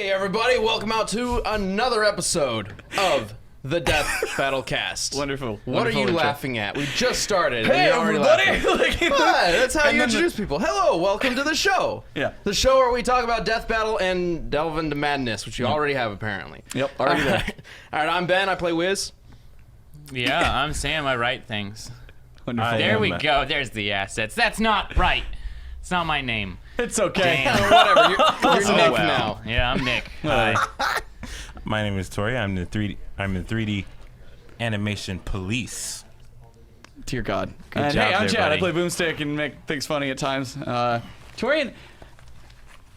Hey everybody, welcome out to another episode of the Death Battle Cast. Wonderful. What are you laughing at? We just started. Hey everybody! Hi, that's how you introduce people. Hello, welcome to the show. Yeah. The show where we talk about Death Battle and delve into madness, which you already have apparently. Yep, already there. All right, I'm Ben, I play Wiz. Yeah, I'm Sam, I write things. Wonderful. There we go, there's the assets. That's not right. It's not my name. It's okay. Damn. Whatever, you're Nick now. Yeah, I'm Nick. Hi. My name is Tori. I'm the 3D animation police. Dear God. Good And job hey, I'm there, Chad. buddy. I play Boomstick and make things funny at times. Torian,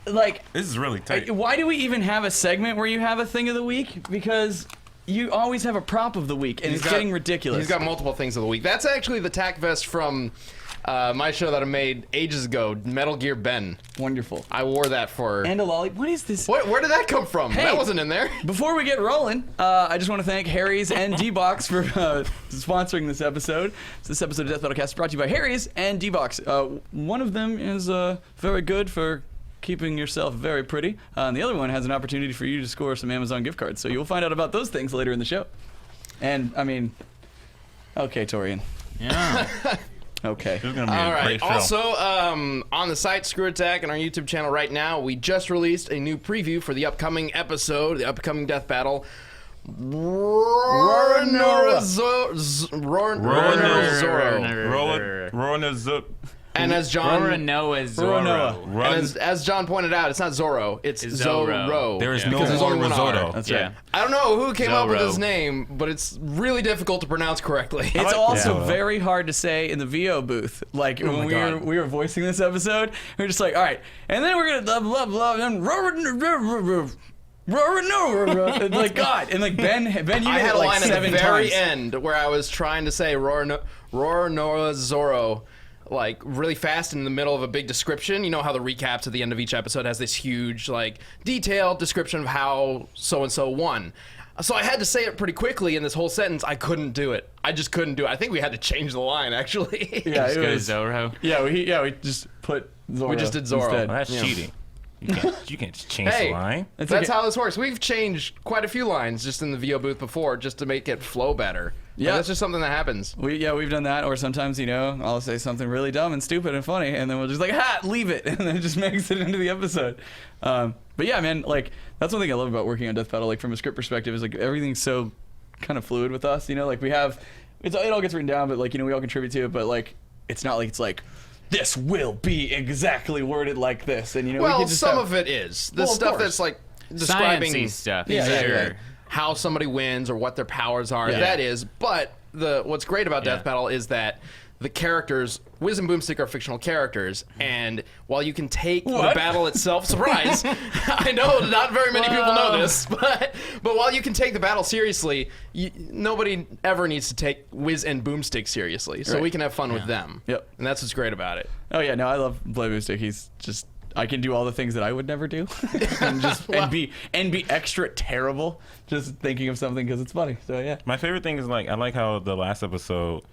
like, This is really tight. why do we even have a segment where you have a thing of the week? Because you always have a prop of the week, and it's getting ridiculous. He's got multiple things of the week. That's actually the tack vest from my show that I made ages ago, Metal Gear Ben. Wonderful. I wore that for... And a lolly. What is this? Where did that come from? Hey. That wasn't in there. Before we get rolling, I just want to thank Harry's and Dbox for sponsoring this episode. So this episode of Death Battle Cast is brought to you by Harry's and Dbox. One of them is very good for keeping yourself very pretty, and the other one has an opportunity for you to score some Amazon gift cards. So you'll find out about those things later in the show. And, I mean, okay, Torian. Yeah. Okay. This is gonna be All a right. great show. Also, on the site Screw Attack and our YouTube channel right now, we just released a new preview for the upcoming episode, the upcoming Death Battle. Ruronoa Zoro. Ruronoa Zoro. And as John... Ruronoa Zoro. And as John pointed out, it's not Zorro, it's Zorro. Zorro. There is Yeah. no Because there's more only one risotto. R. That's Yeah. right. I don't know who came up with Zorro. his name, but it's really difficult to pronounce correctly. It's like also that. very hard to say in the VO booth. Like when my God. we were voicing this episode, we were just like, all right, and then we're gonna blah blah blah, and then and like God, and like Ben, you I did had it a like line at the 7 very times. end where I was trying to say Ruronoa Zoro, like really fast in the middle of a big description. You know how the recaps at the end of each episode has this huge, like, detailed description of how so and so won. So I had to say it pretty quickly in this whole sentence. I couldn't do it. I just couldn't do it. I think we had to change the line actually. Yeah, Just it go to was. Zorro. Yeah, we just put Zorro. We just did Zorro. instead. Well, that's Yeah. cheating. You can't just change Hey, the line. that's okay. how this works. We've changed quite a few lines just in the VO booth before, just to make it flow better. Yeah. That's just something that happens. We've done that, or sometimes, I'll say something really dumb and stupid and funny, and then we'll just like, leave it, and then it just makes it into the episode. But yeah, man, like, that's one thing I love about working on Death Battle, like, from a script perspective, is like, everything's so kind of fluid with us, like, we have, it all gets written down, but like, we all contribute to it, but like, it's not like it's like, this will be exactly worded like this, and we Well, can just some have, of it is. The Well, of stuff course. that's like describing Sciencey stuff. Yeah, exactly yeah, yeah. how somebody wins or what their powers are. Yeah. That is. But what's great about Death Yeah. Battle is that the characters, Wiz and Boomstick, are fictional characters, and while you can take the What? battle itself, surprise, I know not very many people know this, but while you can take the battle seriously, nobody ever needs to take Wiz and Boomstick seriously, so Right. we can have fun with them. Yep. And that's what's great about it. Oh yeah, no, I love Boomstick. He's just, I can do all the things that I would never do, and be extra terrible just thinking of something because it's funny. So yeah. My favorite thing is, like, I like how the last episode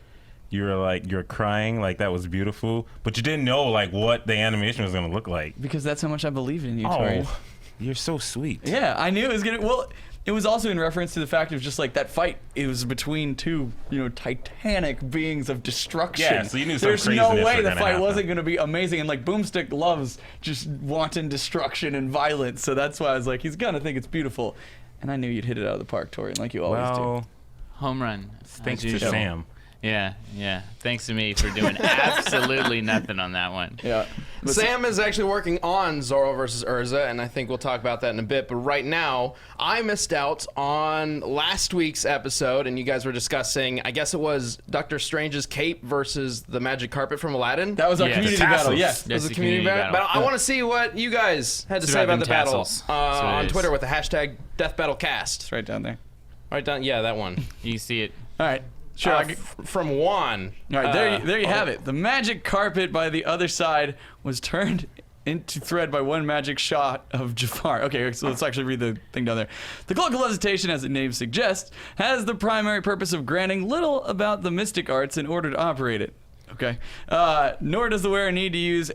you're crying, like, that was beautiful, but you didn't know, like, what the animation was gonna look like. Because that's how much I believe in you, Tori. Oh, you're so sweet. Yeah, I knew it was gonna. Well, it was also in reference to the fact of just like that fight. It was between two, titanic beings of destruction. Yeah, so you knew some there's no craziness way was the gonna fight happen. wasn't gonna be amazing. And like Boomstick loves just wanton destruction and violence, so that's why I was like, he's gonna think it's beautiful. And I knew you'd hit it out of the park, Tori, like you always do. Well, Home run. thanks As to usual. Sam. Yeah. Thanks to me for doing absolutely nothing on that one. Yeah. But Sam is actually working on Zorro versus Urza, and I think we'll talk about that in a bit. But right now, I missed out on last week's episode, and you guys were discussing, I guess it was Doctor Strange's cape versus the magic carpet from Aladdin. that was our Yeah, community the battle. tassels. Yes. It was That's a the community community battle. battle. I want to see what you guys had to It's say about about the them battle tassels. That's what it on is. Twitter with the hashtag #DeathBattleCast. It's right down there. Right down, yeah, that one. You see it. All right. Sure. From Juan. All right, there you have it. The magic carpet by the other side was turned into thread by one magic shot of Jafar. Okay, so let's actually read the thing down there. The cloak of levitation, as the name suggests, has the primary purpose of granting little about the mystic arts in order to operate it. Okay. Nor does the wearer need to use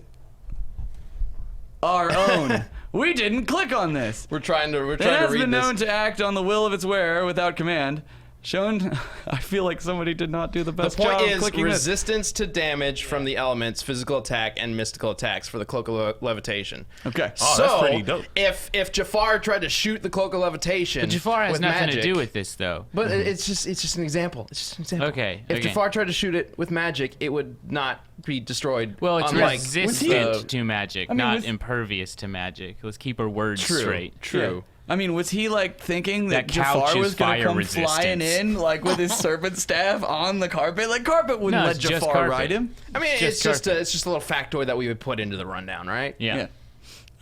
our own We didn't click on this. We're trying to It has read been this. known to act on the will of its wearer without command. Shown, I feel like somebody did not do the The best point job is clicking this. resistance to damage from the elements, physical attack, and mystical attacks for the Cloak of Levitation. Okay. Oh, So, that's pretty dope. if Jafar tried to shoot the Cloak of Levitation, But Jafar has with nothing magic, to do with this, though. But it's just an example. It's just an example. Okay, If okay. Jafar tried to shoot it with magic, it would not be destroyed. Well, it's unlike resistant to magic, I mean, not was- impervious to magic. Let's keep our words True. straight. True. I mean, was he like thinking that, That couch Jafar is was gonna fire come resistance. flying in like with his serpent staff on the carpet? Like carpet wouldn't No, let it's just Jafar carpet. ride him. I mean, Just it's just a little factoid that we would put into the rundown, right? Yeah.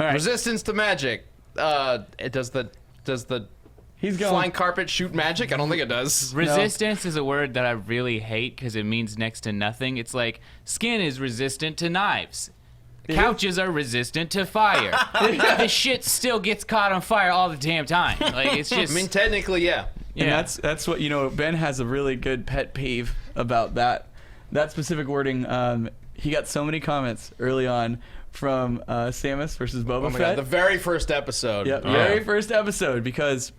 All right. Resistance to magic. Does the He's going. flying carpet shoot magic? I don't think it does. Resistance is a word that I really hate because it means next to nothing. It's like skin is resistant to knives. Couches are resistant to fire. The shit still gets caught on fire all the damn time. Like it's just. I mean, technically, yeah. yeah. And that's what Ben has a really good pet peeve about that specific wording. He got so many comments early on from Samus versus Boba Oh my Fett. god, the very first episode. Yep, very first episode, because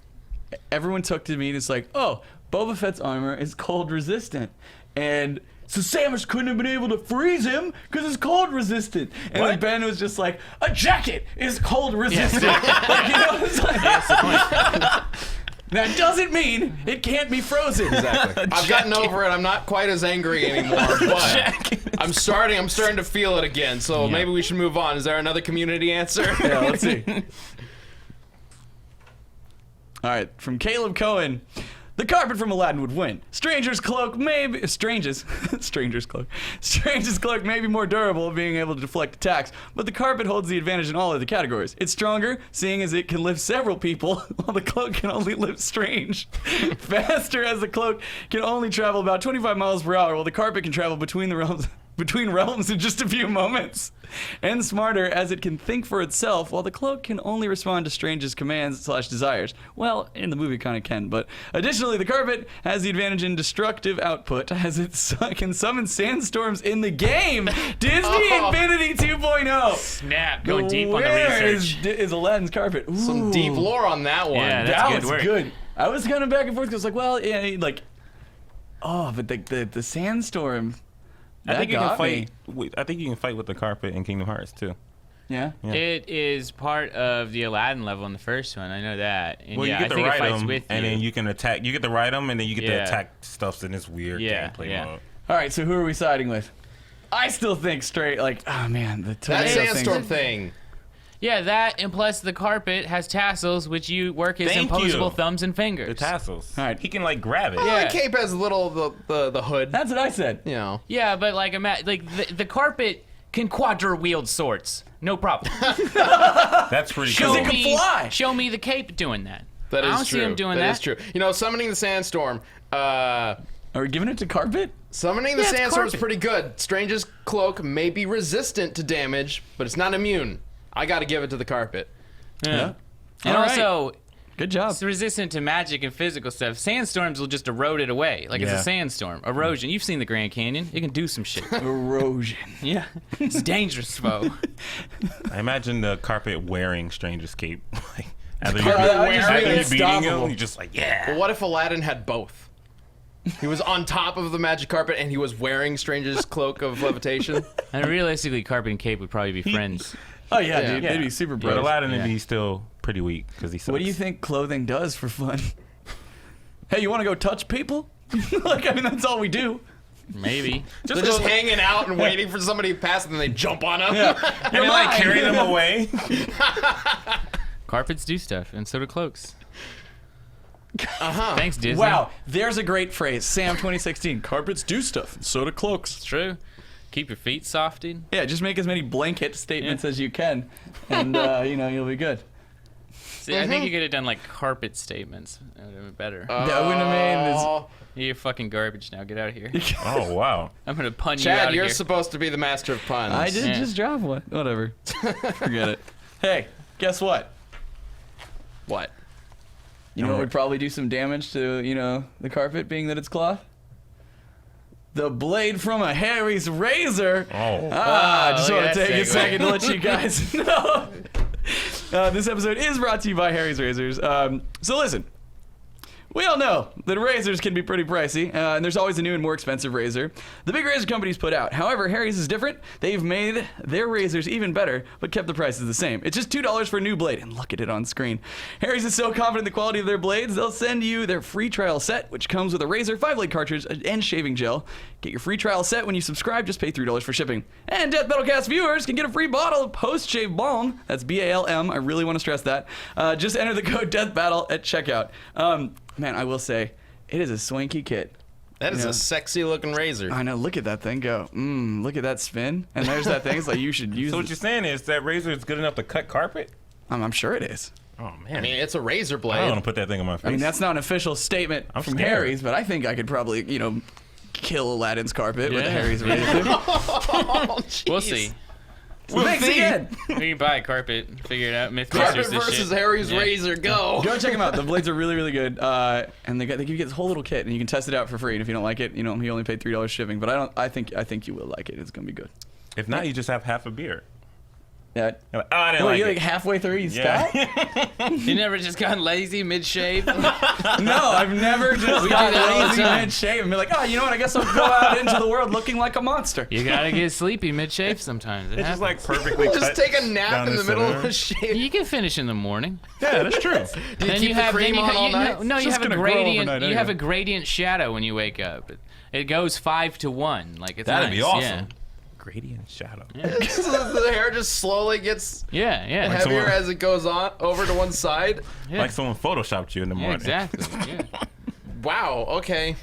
everyone took to me and it's like, oh, Boba Fett's armor is cold resistant, and so Samus couldn't have been able to freeze him because it's cold resistant. And then Ben was just like, a jacket is cold resistant. Like, you know, it's like, that doesn't mean it can't be frozen. Exactly. I've gotten over it. I'm not quite as angry anymore, but I'm starting to feel it again. So maybe we should move on. Is there another community answer? Yeah, let's see. All right, from Caleb Cohen. The carpet from Aladdin would win. Stranger's cloak may be... Stranger's cloak. Stranger's cloak may be more durable, being able to deflect attacks, but the carpet holds the advantage in all other categories. It's stronger, seeing as it can lift several people, while the cloak can only lift Strange. Faster, as the cloak can only travel about 25 miles per hour, while the carpet can travel between realms in just a few moments. And smarter, as it can think for itself, while the cloak can only respond to Strange's commands/desires. Well, in the movie kind of can, but additionally, the carpet has the advantage in destructive output, as it can summon sandstorms in the game. Disney Infinity 2.0. Snap, going deep on the Where research. is Aladdin's carpet? Ooh. Some deep lore on that one. Yeah, That that's good was work. good. I was kind of back and forth because, like, well, yeah, like, oh, but the sandstorm. I think you got can fight. I think you can fight with the carpet in Kingdom Hearts too. Yeah. Yeah. It is part of the Aladdin level in the first one. I know that. And Well, yeah, you I get to think it ride fights them, with and you. then you can attack. You get to ride them, and then you get Yeah. to attack stuffs in this weird gameplay mode. All right, so who are we siding with? I still think straight, like, oh man, the That tomato sandstorm thing. thing. Yeah, that, and plus the carpet has tassels, which you work as Thank imposable you. thumbs and fingers. The tassels. All right. He can like grab it. Well, Yeah. the cape has a little the hood. That's what I said. You know. Yeah, but like the carpet can wield swords, no problem. That's pretty Show cool. it can me, fly. show me the cape doing that. That I is don't true. see him doing That that. is true. You know, summoning the sandstorm. Are we giving it to carpet? Summoning the Yeah, it's sandstorm is carpet. pretty good. Strange's cloak may be resistant to damage, but it's not immune. I got to give it to the carpet. Yeah. And All right. also, Good job. it's resistant to magic and physical stuff. Sandstorms will just erode it away. Like it's Yeah. a sandstorm. Erosion. You've seen the Grand Canyon. It can do some shit. Erosion. Yeah. It's a dangerous foe. I imagine the carpet wearing Stranger's cape. Like, after carpet you're, wearing after you're it? beating Unstoppable. him, you're just like, yeah. But what if Aladdin had both? He was on top of the magic carpet and he was wearing Strange's cloak of levitation. And realistically, carpet and cape would probably be friends. Oh yeah, Yeah. dude, Yeah. they'd be super But bros. Aladdin would Yeah. be still pretty weak because he sucks. What do you think clothing does for fun? Hey, you want to go touch people? Like, I mean, that's all we do. Maybe. They're just hanging out and waiting for somebody to pass and then they jump on them. And then like mine. carry them away. Carpets do stuff, and so do cloaks. Uh-huh. Thanks, Disney. Wow, there's a great phrase. Sam 2016. Carpets do stuff, and so do cloaks. It's true. Keep your feet softed. Yeah, just make as many blanket statements as you can, and you'll be good. See, I think you could have done like carpet statements. That would have been better. That wouldn't have made this. Oh, You're fucking garbage now. Get out of here. Oh wow. I'm gonna pun you Chad, out you're of here. supposed to be the master of puns. I did Yeah. just drop one. Whatever. Forget it. Hey, guess what? What? You know what would probably do some damage to, the carpet, being that it's cloth? The blade from a Harry's razor. Oh. I just look want at to that take a segue. second to let you guys know This episode is brought to you by Harry's Razors. So listen. We all know that razors can be pretty pricey, and there's always a new and more expensive razor the big razor companies put out. However, Harry's is different. They've made their razors even better, but kept the prices the same. It's just $2 for a new blade, and look at it on screen. Harry's is so confident in the quality of their blades, they'll send you their free trial set, which comes with a razor, 5-blade cartridge, and shaving gel. Get your free trial set when you subscribe. Just pay $3 for shipping. And Death Battlecast viewers can get a free bottle of post-shave balm. That's BALM. I really want to stress that. Just enter the code DeathBattle at checkout. Man, I will say, it is a swanky kit. That is a sexy looking razor. I know. Look at that thing go. Look at that spin. And there's that thing. It's like you should use So it. what you're saying is that razor is good enough to cut carpet? I'm sure it is. Oh man. I mean, it's a razor I blade. don't want to put that thing on my face. I mean, that's not an official statement I'm from scared. Harry's, but I think I could probably, kill Aladdin's carpet with a Yeah. Harry's razor. Oh, We'll jeez. see. Thanks again. We can buy a carpet, figure it out. Carpet Mythbusters this versus shit. Harry's Yeah. razor. Go. Go check them out. The blades are really, really good. And they give you this whole little kit, and you can test it out for free. And if you don't like it, you only paid $3 shipping. But I think you will like it. It's gonna be good. if not, you just have half a beer. Yeah. You're like, oh, I didn't Well, like you it. like halfway through, you Yeah. stop? You never just gotten lazy mid-shave? No, I've never just We do got that all the lazy time. mid-shave and be like, oh, you know what? I guess I'll go out into the world looking like a monster. You gotta get sleepy mid-shave sometimes. It It's just happens. like perfectly Just cut take a nap down in the middle center. of a shave. You can finish in the morning. Yeah, that's true. Do you keep the cream on all night? No, you Just have a gonna grow gradient. overnight You have a anyway. gradient shadow when you wake up. It goes 5 to 1. Like it's That'd nice. be awesome. Gradient shadow. So the hair just slowly gets Yeah, yeah, yeah. heavier someone- as it goes on over to one side. Yeah. Like someone photoshopped you in the Yeah, morning. exactly. Yeah. Wow. Okay.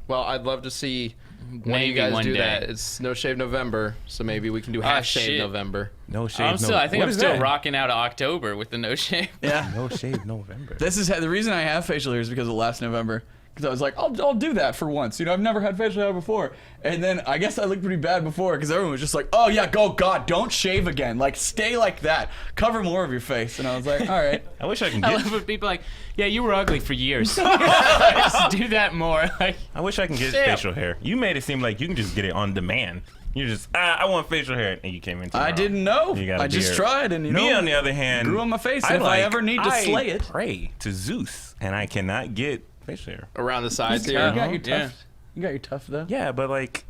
Well, I'd love to see when Maybe you guys one do day. that. It's No Shave November, so maybe we can do half shave shit. November. No shave. I think What I'm is still that? rocking out of October with the no shave. Yeah. No shave November. This is the reason I have facial hair is because of last November. Because I was like, I'll do that for once. I've never had facial hair before. And then I guess I looked pretty bad before because everyone was just like, oh yeah, God, don't shave again. Like, stay like that. Cover more of your face. And I was like, all right. I wish I can I get. love when people are like, yeah, you were ugly for years. Just do that more. Like, I wish I can get Damn. facial hair. You made it seem like you can just get it on demand. You just, I want facial hair, and you came in. I didn't know. You got a I just beard. tried, and Me, on the other hand, grew on my face. And if I ever need to slay it. pray to Zeus, and I cannot get facial hair. Around the sides You here. got your Yeah. tuft. You got your tuft though. Yeah, but like,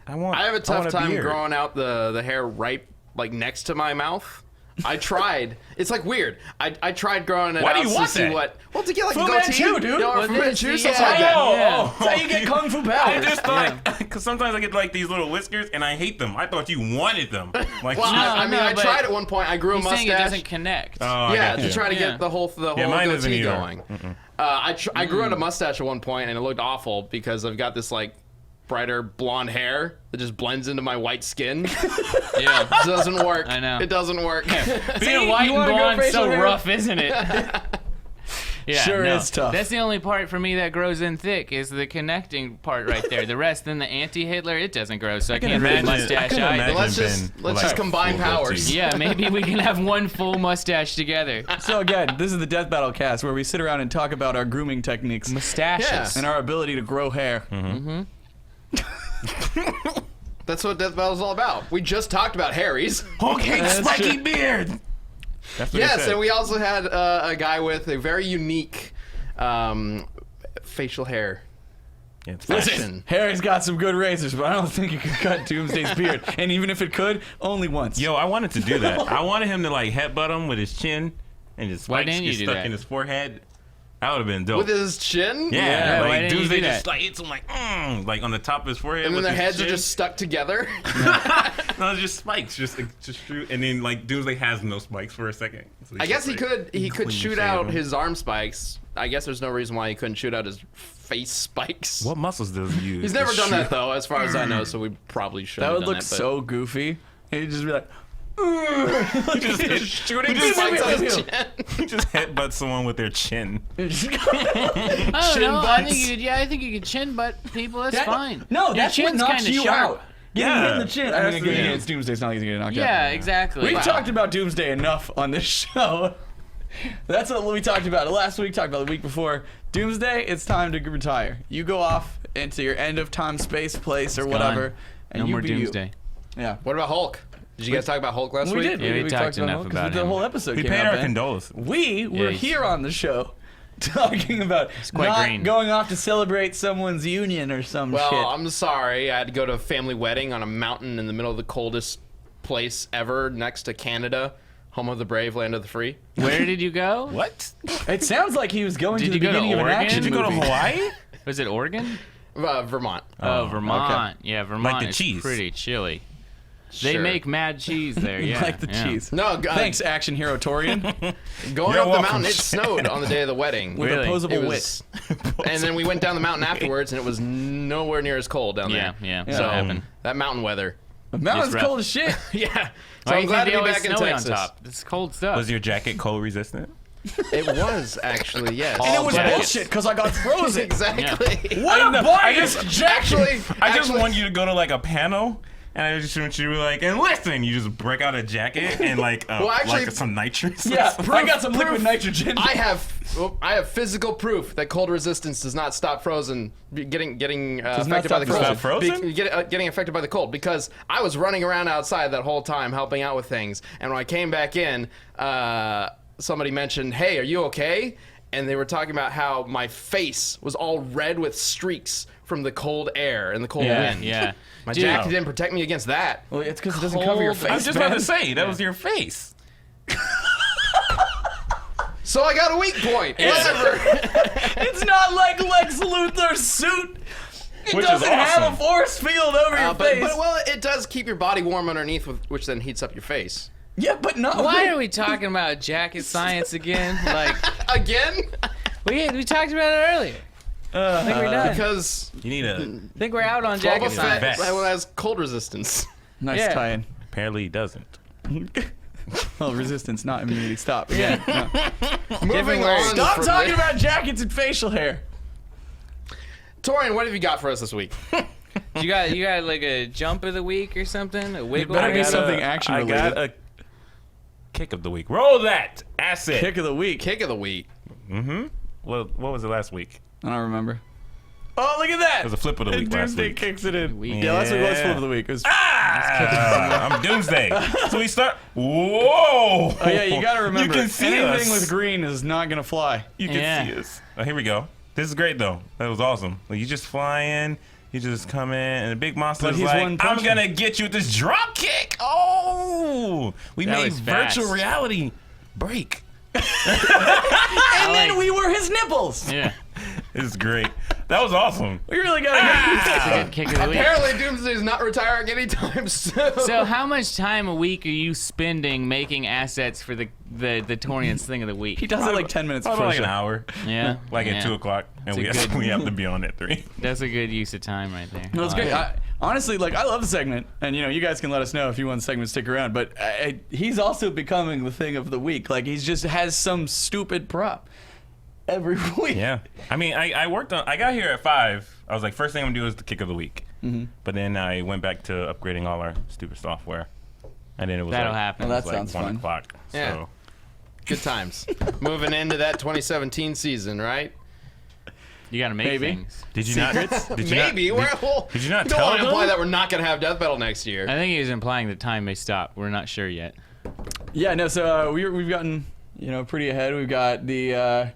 I I have a tough want time beard. growing out the hair right like next to my mouth. I tried. It's like weird. I tried growing it Why do out you to want see that? what. Well, to get like Fu a goatee, Manchu, dude. You know, or Well, Fu this- Manchu, yeah. something like that. Yeah. That's how you get kung fu I powers. just thought, because sometimes I get like these little whiskers, and I hate them. I thought you wanted them. Like, Well, I mean, no, I but tried at one point. I grew a he's saying it mustache. doesn't connect. oh, I Yeah, got to you. try to Yeah. get the whole mine doesn't goatee either. going. I grew out a mustache at one point, and it looked awful because I've got this like brighter blonde hair that just blends into my white skin. Yeah. It doesn't work. I know. It doesn't work. Being white you and wanna go blonde facial so hair? rough, isn't it? Yeah, Sure no. is tough. That's the only part for me that grows in thick is the connecting part right there. The rest, then the anti-Hitler, it doesn't grow, so I can't have a mustache can either. imagine Let's just- Ben let's with, just like, combine full powers. goatee. Yeah, maybe we can have one full mustache together. So again, this is the Death Battle cast where we sit around and talk about our grooming techniques Mustaches. Yeah. and our ability to grow hair. That's what Death Battle's all about. We just talked about Harry's. Hulk hates That's spiky true. beard. That's what he Yes, said. and we also had a guy with a very unique facial hair. Yeah, it's Listen. Harry's got some good razors, but I don't think it could cut Doomsday's beard. And even if it could, only once. Yo, I wanted to do that. I wanted him to like headbutt him with his chin, and his Why spikes didn't you get do stuck that? in his forehead. That would have been dope. With his chin? Yeah, why like didn't you Doomsday do just that? like hits him like on the top of his forehead. And then with their his heads chin. are just stuck together. No, it's just spikes, just shoot, and then like Doomsday has no spikes for a second. So I he's guess just, he like, could clean shoot shave out him. his arm spikes. I guess there's no reason why he couldn't shoot out his face spikes. What muscles does he use? He's never to done shoot? that though, as far as I know, so we probably should That have would done look that, but- so goofy. He'd just be like, shooting Just spikes on his hit chin. He just headbutts someone with their chin. I don't Chin know. I butts. think I think you could chin butt people. That's fine. No, Your that's what chin's knocks kinda you sharp. out. Getting Yeah. hit in the chin. I That's mean, the getting thing. against Doomsday's not like he's gonna get knocked out. Yeah, exactly. We've Wow. talked about Doomsday enough on this show. That's what we talked about last week, talked about the week before. Doomsday, it's time to retire. You go off into your end of time space place or whatever. And No you more be Doomsday. You. Yeah. What about Hulk? Did you guys talk about Hulk last We week? did. Yeah, we talked enough Hulk, 'cause about the him. whole episode We came paid out, our Ben. condolences. We were he's- here on the show talking about quite not green. going off to celebrate someone's union or some Well, shit. I'm sorry. I had to go to a family wedding on a mountain in the middle of the coldest place ever, next to Canada, home of the brave, land of the free. Where did you go? What? It sounds like he was going Did to the you go to beginning of an Oregon? action Did you go to movie. Hawaii? Was it Oregon? Vermont. Oh, Vermont. Yeah, Vermont the is cheese. pretty chilly. They Sure. make mad cheese there. Yeah, like the yeah. cheese. No, Thanks, action hero Torian, Going You're up the welcome. mountain, it snowed on the day of the wedding. with Really? opposable It wit. was, and then we went down the mountain afterwards, and it was nowhere near as cold down Yeah, there. yeah. Yeah. That happened. That mountain weather. The mountain's rough. cold as shit. Yeah. So Why I'm do you glad think to they be always back in snowy Texas. on top? It's cold stuff. Was your jacket cold resistant? It was actually, yes. And it was jackets. bullshit because I got frozen. Exactly. What a bias Actually, I just want you to go to like a panel, and I just want you to be like, and listen, you just break out a jacket and like, Well, actually- like some nitrous. Yeah, I got some proof. liquid nitrogen. I have physical proof that cold resistance does not stop frozen getting affected by the cold. stop frozen? Getting affected by the cold, because I was running around outside that whole time helping out with things, and when I came back in, somebody mentioned, "Hey, are you okay?" And they were talking about how my face was all red with streaks from the cold air and the cold yeah, wind. yeah. My Dude, jacket didn't protect me against that. Well, it's because it doesn't cover your Cold- face. I was just man. about to say that was your face. So I got a weak point. Whatever. It's not like Lex Luthor's suit. It Which is doesn't have a awesome. force field over your face. But well, it does keep your body warm underneath, which then heats up your face. yeah, but not. Why are we talking about jacket science again? Like, Again? we talked about it earlier. I think we're done. Because You need a. I think we're out on Boba jacket Fett science. vest. has cold resistance. Nice Yeah. tie-in. Apparently, he doesn't. Well, resistance, not immunity. Stop. Again. No. Moving words. on. Stop from talking this- about jackets and facial hair. Torian, what have you got for us this week? You got like a jump of the week or something? A wiggle? better I be got something a- action I got related. a kick of the week. Roll that asset. Kick of the week. Kick of the week. Well, what was it last week? I don't remember. Oh, look at that! It was a flip of the week last Doomsday week. kicks it in. Week. Yeah, last week was Yeah. flip of the week. It was, I'm Doomsday. So we start. Whoa! oh yeah, you gotta remember. You can see anything us. with green is not gonna fly. You can Yeah. see us. Oh, here we go. This is great though. That was awesome. Like, you just fly in, you just come in, and the big monster But is he's like, one "I'm punch gonna get you with this drop kick." Oh, we That made was virtual fast. reality break. And then we were his nipples. Yeah. Ah! It's great. That was awesome. We really gotta That's a good kick of the week. Apparently, Doomsday's not retiring anytime soon. So how much time a week are you spending making assets for the Torian's thing of the week? He does it like 10 minutes Probably before like show. an hour. Yeah. Like yeah. at 2 o'clock, and It's a good- we have to be on at 3. That's a good use of time right there. No, it's great. Honestly, like, I love the segment, and you guys can let us know if you want the segment to stick around. But he's also becoming the thing of the week. Like, he's just has some stupid prop every week. Yeah. I mean, I worked on. I got here at 5. I was like, first thing I'm gonna do is the kick of the week. But then I went back to upgrading all our stupid software, and then it was That'll like, happen. It Well, was that like sounds 1 fun. o'clock. Yeah. So Good times. Moving into that 2017 season, right? You gotta make Maybe. things. did you not? Did you Maybe. Did you not don't tell want to them? imply that we're not going to have Death Battle next year. I think he was implying the time may stop. We're not sure yet. Yeah, no, so we've gotten, pretty ahead. We've got the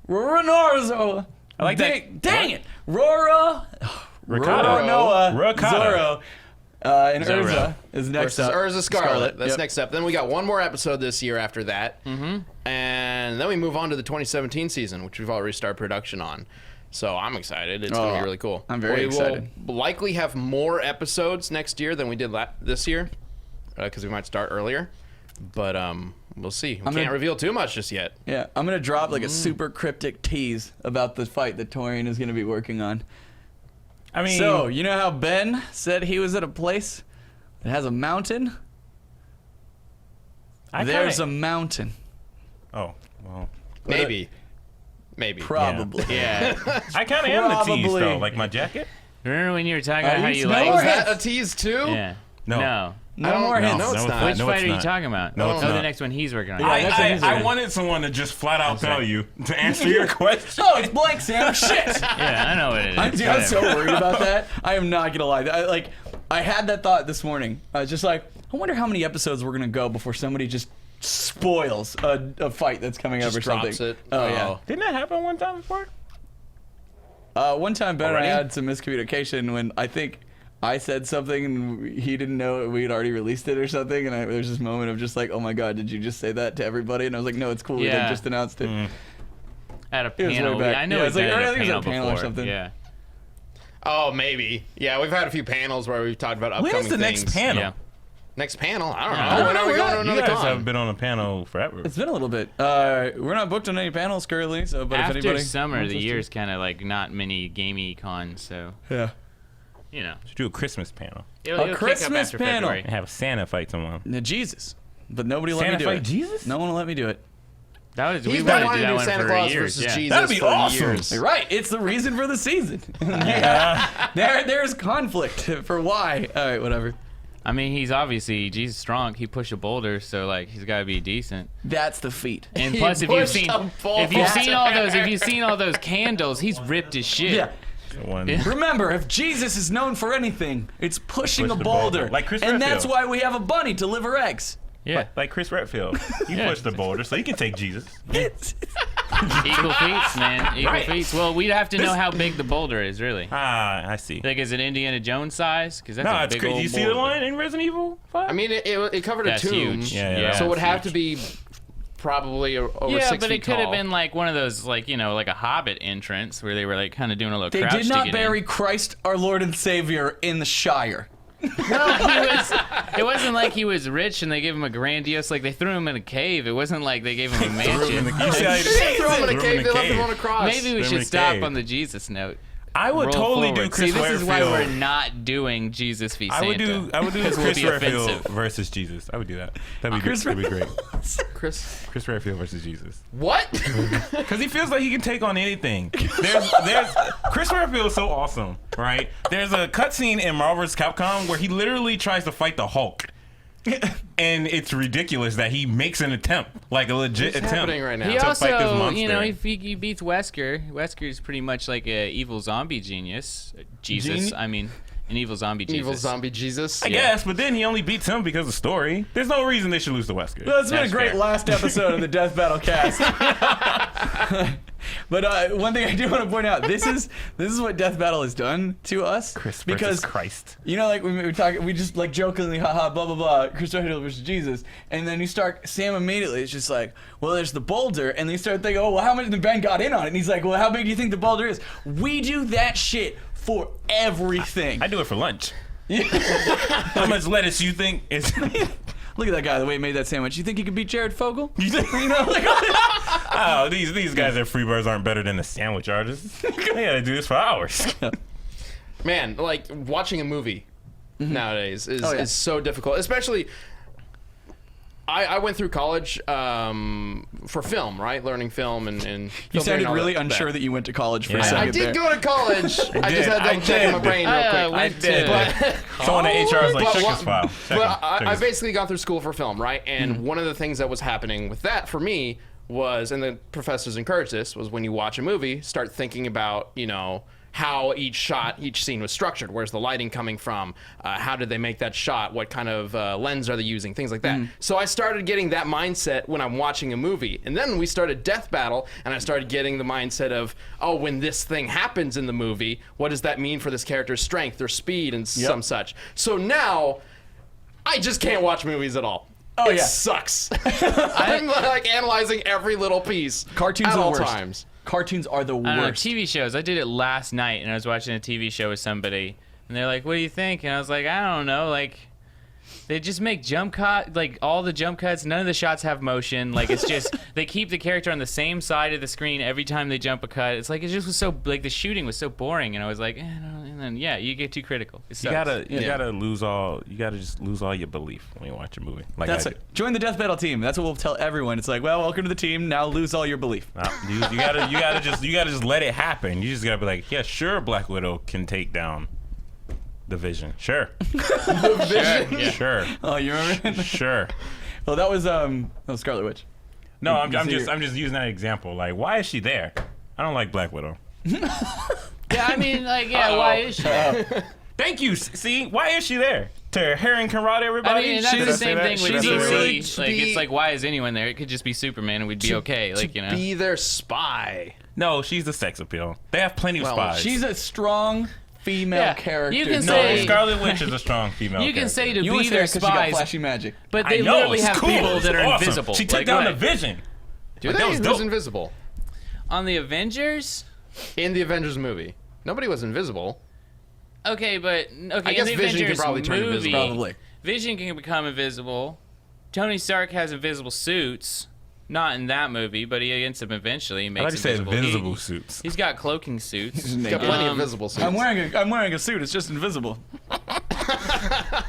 Ruronoa Zoro. I like that. Dang What? it. Ricotta. Ruronoa Ricotta. Zoro. And Zoro. Urza is next Versus up. Urza Scarlet. That's Yep. next up. Then we got one more episode this year after that. Mm-hmm. And then we move on to the 2017 season, which we've already started production on. So I'm excited. It's going to Oh, be really cool. I'm very excited. We will likely have more episodes next year than we did this year, because we might start earlier. But we'll see. We can't reveal too much just yet. Yeah, I'm going to drop like a super cryptic tease about the fight that Torian is going to be working on. I mean, So, you know how Ben said he was at a place that has a mountain? There's a mountain. Oh, well. Maybe. Probably. Yeah. I kind of am the tease Probably. though, like my jacket. Remember when you were talking about how you no like? more Was that hints. a tease too? Yeah. No. No. No more No, hints. no, it's it's not. not. Which No, fight it's are you not. talking about? No, it's the not. next one he's working on. Yeah, that's what he's I doing. wanted someone to just flat out tell you to answer your question. Oh, it's blank, Sam. Shit. Yeah, I know what it is. I'm so worried about that. I am not gonna lie. I had that thought this morning. I was just like, I wonder how many episodes we're gonna go before somebody just spoils a fight that's coming up Just or something. drops it. Oh yeah. Didn't that happen one time before? One time, Ben and I Already? had some miscommunication when I think I said something and he didn't know we had already released it or something, and there's this moment of just like, oh my god, did you just say that to everybody? And I was like, no, it's cool. We Yeah. just announced it. At a It was way panel. back. I know Yeah, we've it's like, been I at think it a was panel a panel or before. something. Yeah. Oh, maybe. Yeah, we've had a few panels where we've talked about upcoming When's the things. next panel? Yeah. Next panel? I don't know. I don't When are we going to You another guys con? haven't been on a panel forever. It's been a little bit. We're not booked on any panels currently, so but After if anybody summer, wants the us to- year's kind of like not many gamey cons, so Yeah. you know. Should do a Christmas panel It'll kick up Christmas after panel. February. and have Santa fight someone. Now, Jesus, but nobody let Santa me do fight it. Jesus? No one will let me do it. That was we He's wanted been to wanting do to that do one Santa for Claus years. versus Yeah. Jesus That'd be for awesome. years. You're right. It's the reason for the season. There's conflict for why. All right, whatever. I mean, he's obviously Jesus strong. He pushed a boulder, so like he's got to be decent. That's the feat. And He plus, if you've pushed seen a boulder. if you've seen all those candles, he's ripped as shit. Yeah. One. Yeah. Remember, if Jesus is known for anything, it's pushing Push a the boulder. boulder. Like Chris and Redfield. that's why we have a bunny to deliver eggs. Yeah. Like Chris Redfield. You Yeah. pushed the boulder, so you can take Jesus. Equal feats, man. Equal Right. feats. Well, we'd have to know how big the boulder is, really. Ah, I see. Like, is it Indiana Jones size? Because that's No, a it's big crazy. old Do you see boulder. the one in Resident Evil 5? I mean, it covered That's a tomb. huge. Yeah, So it would that's have huge. to be probably over Yeah, 6 but feet it could have tall. been like one of those, like, you know, like a Hobbit entrance where they were like kind of doing a little They crouch did to not get bury in. Christ, our Lord and Savior, in the Shire. It wasn't like he was rich and they gave him a grandiose, like they threw him in a cave. It wasn't like they gave him a mansion. You see how he They threw him in a threw him cave. They left him on a cross. Maybe we Threw him in should a stop cave. on the Jesus note. I would Roll totally forward. do Chris See, this is why Redfield. we're not doing Jesus v Santa. I would do 'Cause we'll Chris be Redfield offensive. versus Jesus. I would do that. That'd be Chris that'd be great. Chris. Chris Redfield versus Jesus. What? Because he feels like he can take on anything. There's Chris Redfield is so awesome, right? There's a cutscene in Marvel vs. Capcom where he literally tries to fight the Hulk. And it's ridiculous that he makes an attempt, like a legit What's attempt. happening right now? He to also, fight this monster. you know, he beats Wesker. Wesker's pretty much like a evil zombie genius. Jesus, I mean, an evil zombie Jesus. Evil zombie Jesus. I guess, but then he only beats him because of story. There's no reason they should lose to Wesker. Well, it's been a That's great fair. last episode of the Death Battle cast. But one thing I do want to point out, this is what Death Battle has done to us. Chris because versus Christ. you know, like we just like jokingly, haha, blah blah blah, Chris Redfield versus Jesus, and then you start Sam immediately. It's just like, well, there's the boulder, and then you start thinking, oh, well, how much did Ben got in on it? And he's like, well, how big do you think the boulder is? We do that shit for everything. I do it for lunch. How much lettuce you think is? Look at that guy, the way he made that sandwich. You think he could beat Jared Fogle? You think? You know, like, Oh, these guys at Freebirds aren't better than the sandwich artists. They gotta do this for hours. Man, like watching a movie nowadays is, Oh, yeah. is so difficult. Especially, I went through college for film, right? Learning film and you filming sounded and all really that. unsure that you went to college for a Yeah. second I did there. go to college. I just had I to check in my did. brain real quick. went did. to- Someone at HR was like, But check what- his file. Check But him. Check I his- basically gone through school for film, right? And one of the things that was happening with that for me was, and the professors encouraged this, was when you watch a movie, start thinking about, you know, how each shot, each scene was structured. Where's the lighting coming from? How did they make that shot? What kind of lens are they using? Things like that. So I started getting that mindset when I'm watching a movie. And then we started Death Battle, and I started getting the mindset of, oh, when this thing happens in the movie, what does that mean for this character's strength or speed and some such? So now, I just can't watch movies at all. Oh, It yeah. sucks. I'm like analyzing every little piece Cartoons at are the all worst. times. Cartoons are the I don't know, worst. TV shows. I did it last night, and I was watching a TV show with somebody, and they're like, "What do you think?" And I was like, "I don't know. Like, they just make jump cut, like all the jump cuts. None of the shots have motion. Like, it's just they keep the character on the same side of the screen every time they jump a cut. It's like it just was so like the shooting was so boring, and I was like, and then yeah, you get too critical. It You sucks. gotta just lose all your belief when you watch a movie. Like That's I it. Join the Death Battle team. That's what we'll tell everyone. It's like, well, welcome to the team. Now lose all your belief. You gotta just let it happen. You just gotta be like, yeah, sure, Black Widow can take down the Vision. Sure, Yeah. sure, Oh, you remember? sure. Well, that was Scarlet Witch. No, I'm You see just using that example. Like, why is she there? I don't like Black Widow. Yeah, I mean, like, yeah, why is she? Thank you. See, why is she there? to her hair and karate everybody. I mean, and that's Should the I say same that? thing with Should I say really- DC. to Like, be- it's like, why is anyone there? It could just be Superman, and we'd be okay. Like, you know. Be their spy. that? No, she's the sex appeal. They have plenty of Well, spies. She's a strong female Yeah, character. you can no, say- Scarlet Witch is a strong female. You can character. say to You be would say their because she got spies, flashy magic. but I they know, literally it's have cool. people It's that are awesome. invisible. She took Like, down right. the Vision. Do Like, they? that was Who's dope. invisible? On the Avengers. In the Avengers movie. Nobody was invisible. Okay, but okay. I guess in the Vision can Avengers probably turn movie, invisible. Probably. Vision can become invisible. Tony Stark has invisible suits. Not in that movie, but he gets them eventually. He I makes thought you said invisible. invisible suits. He's got cloaking suits. He's Got plenty of Um, visible suits. I'm wearing a suit. It's just invisible.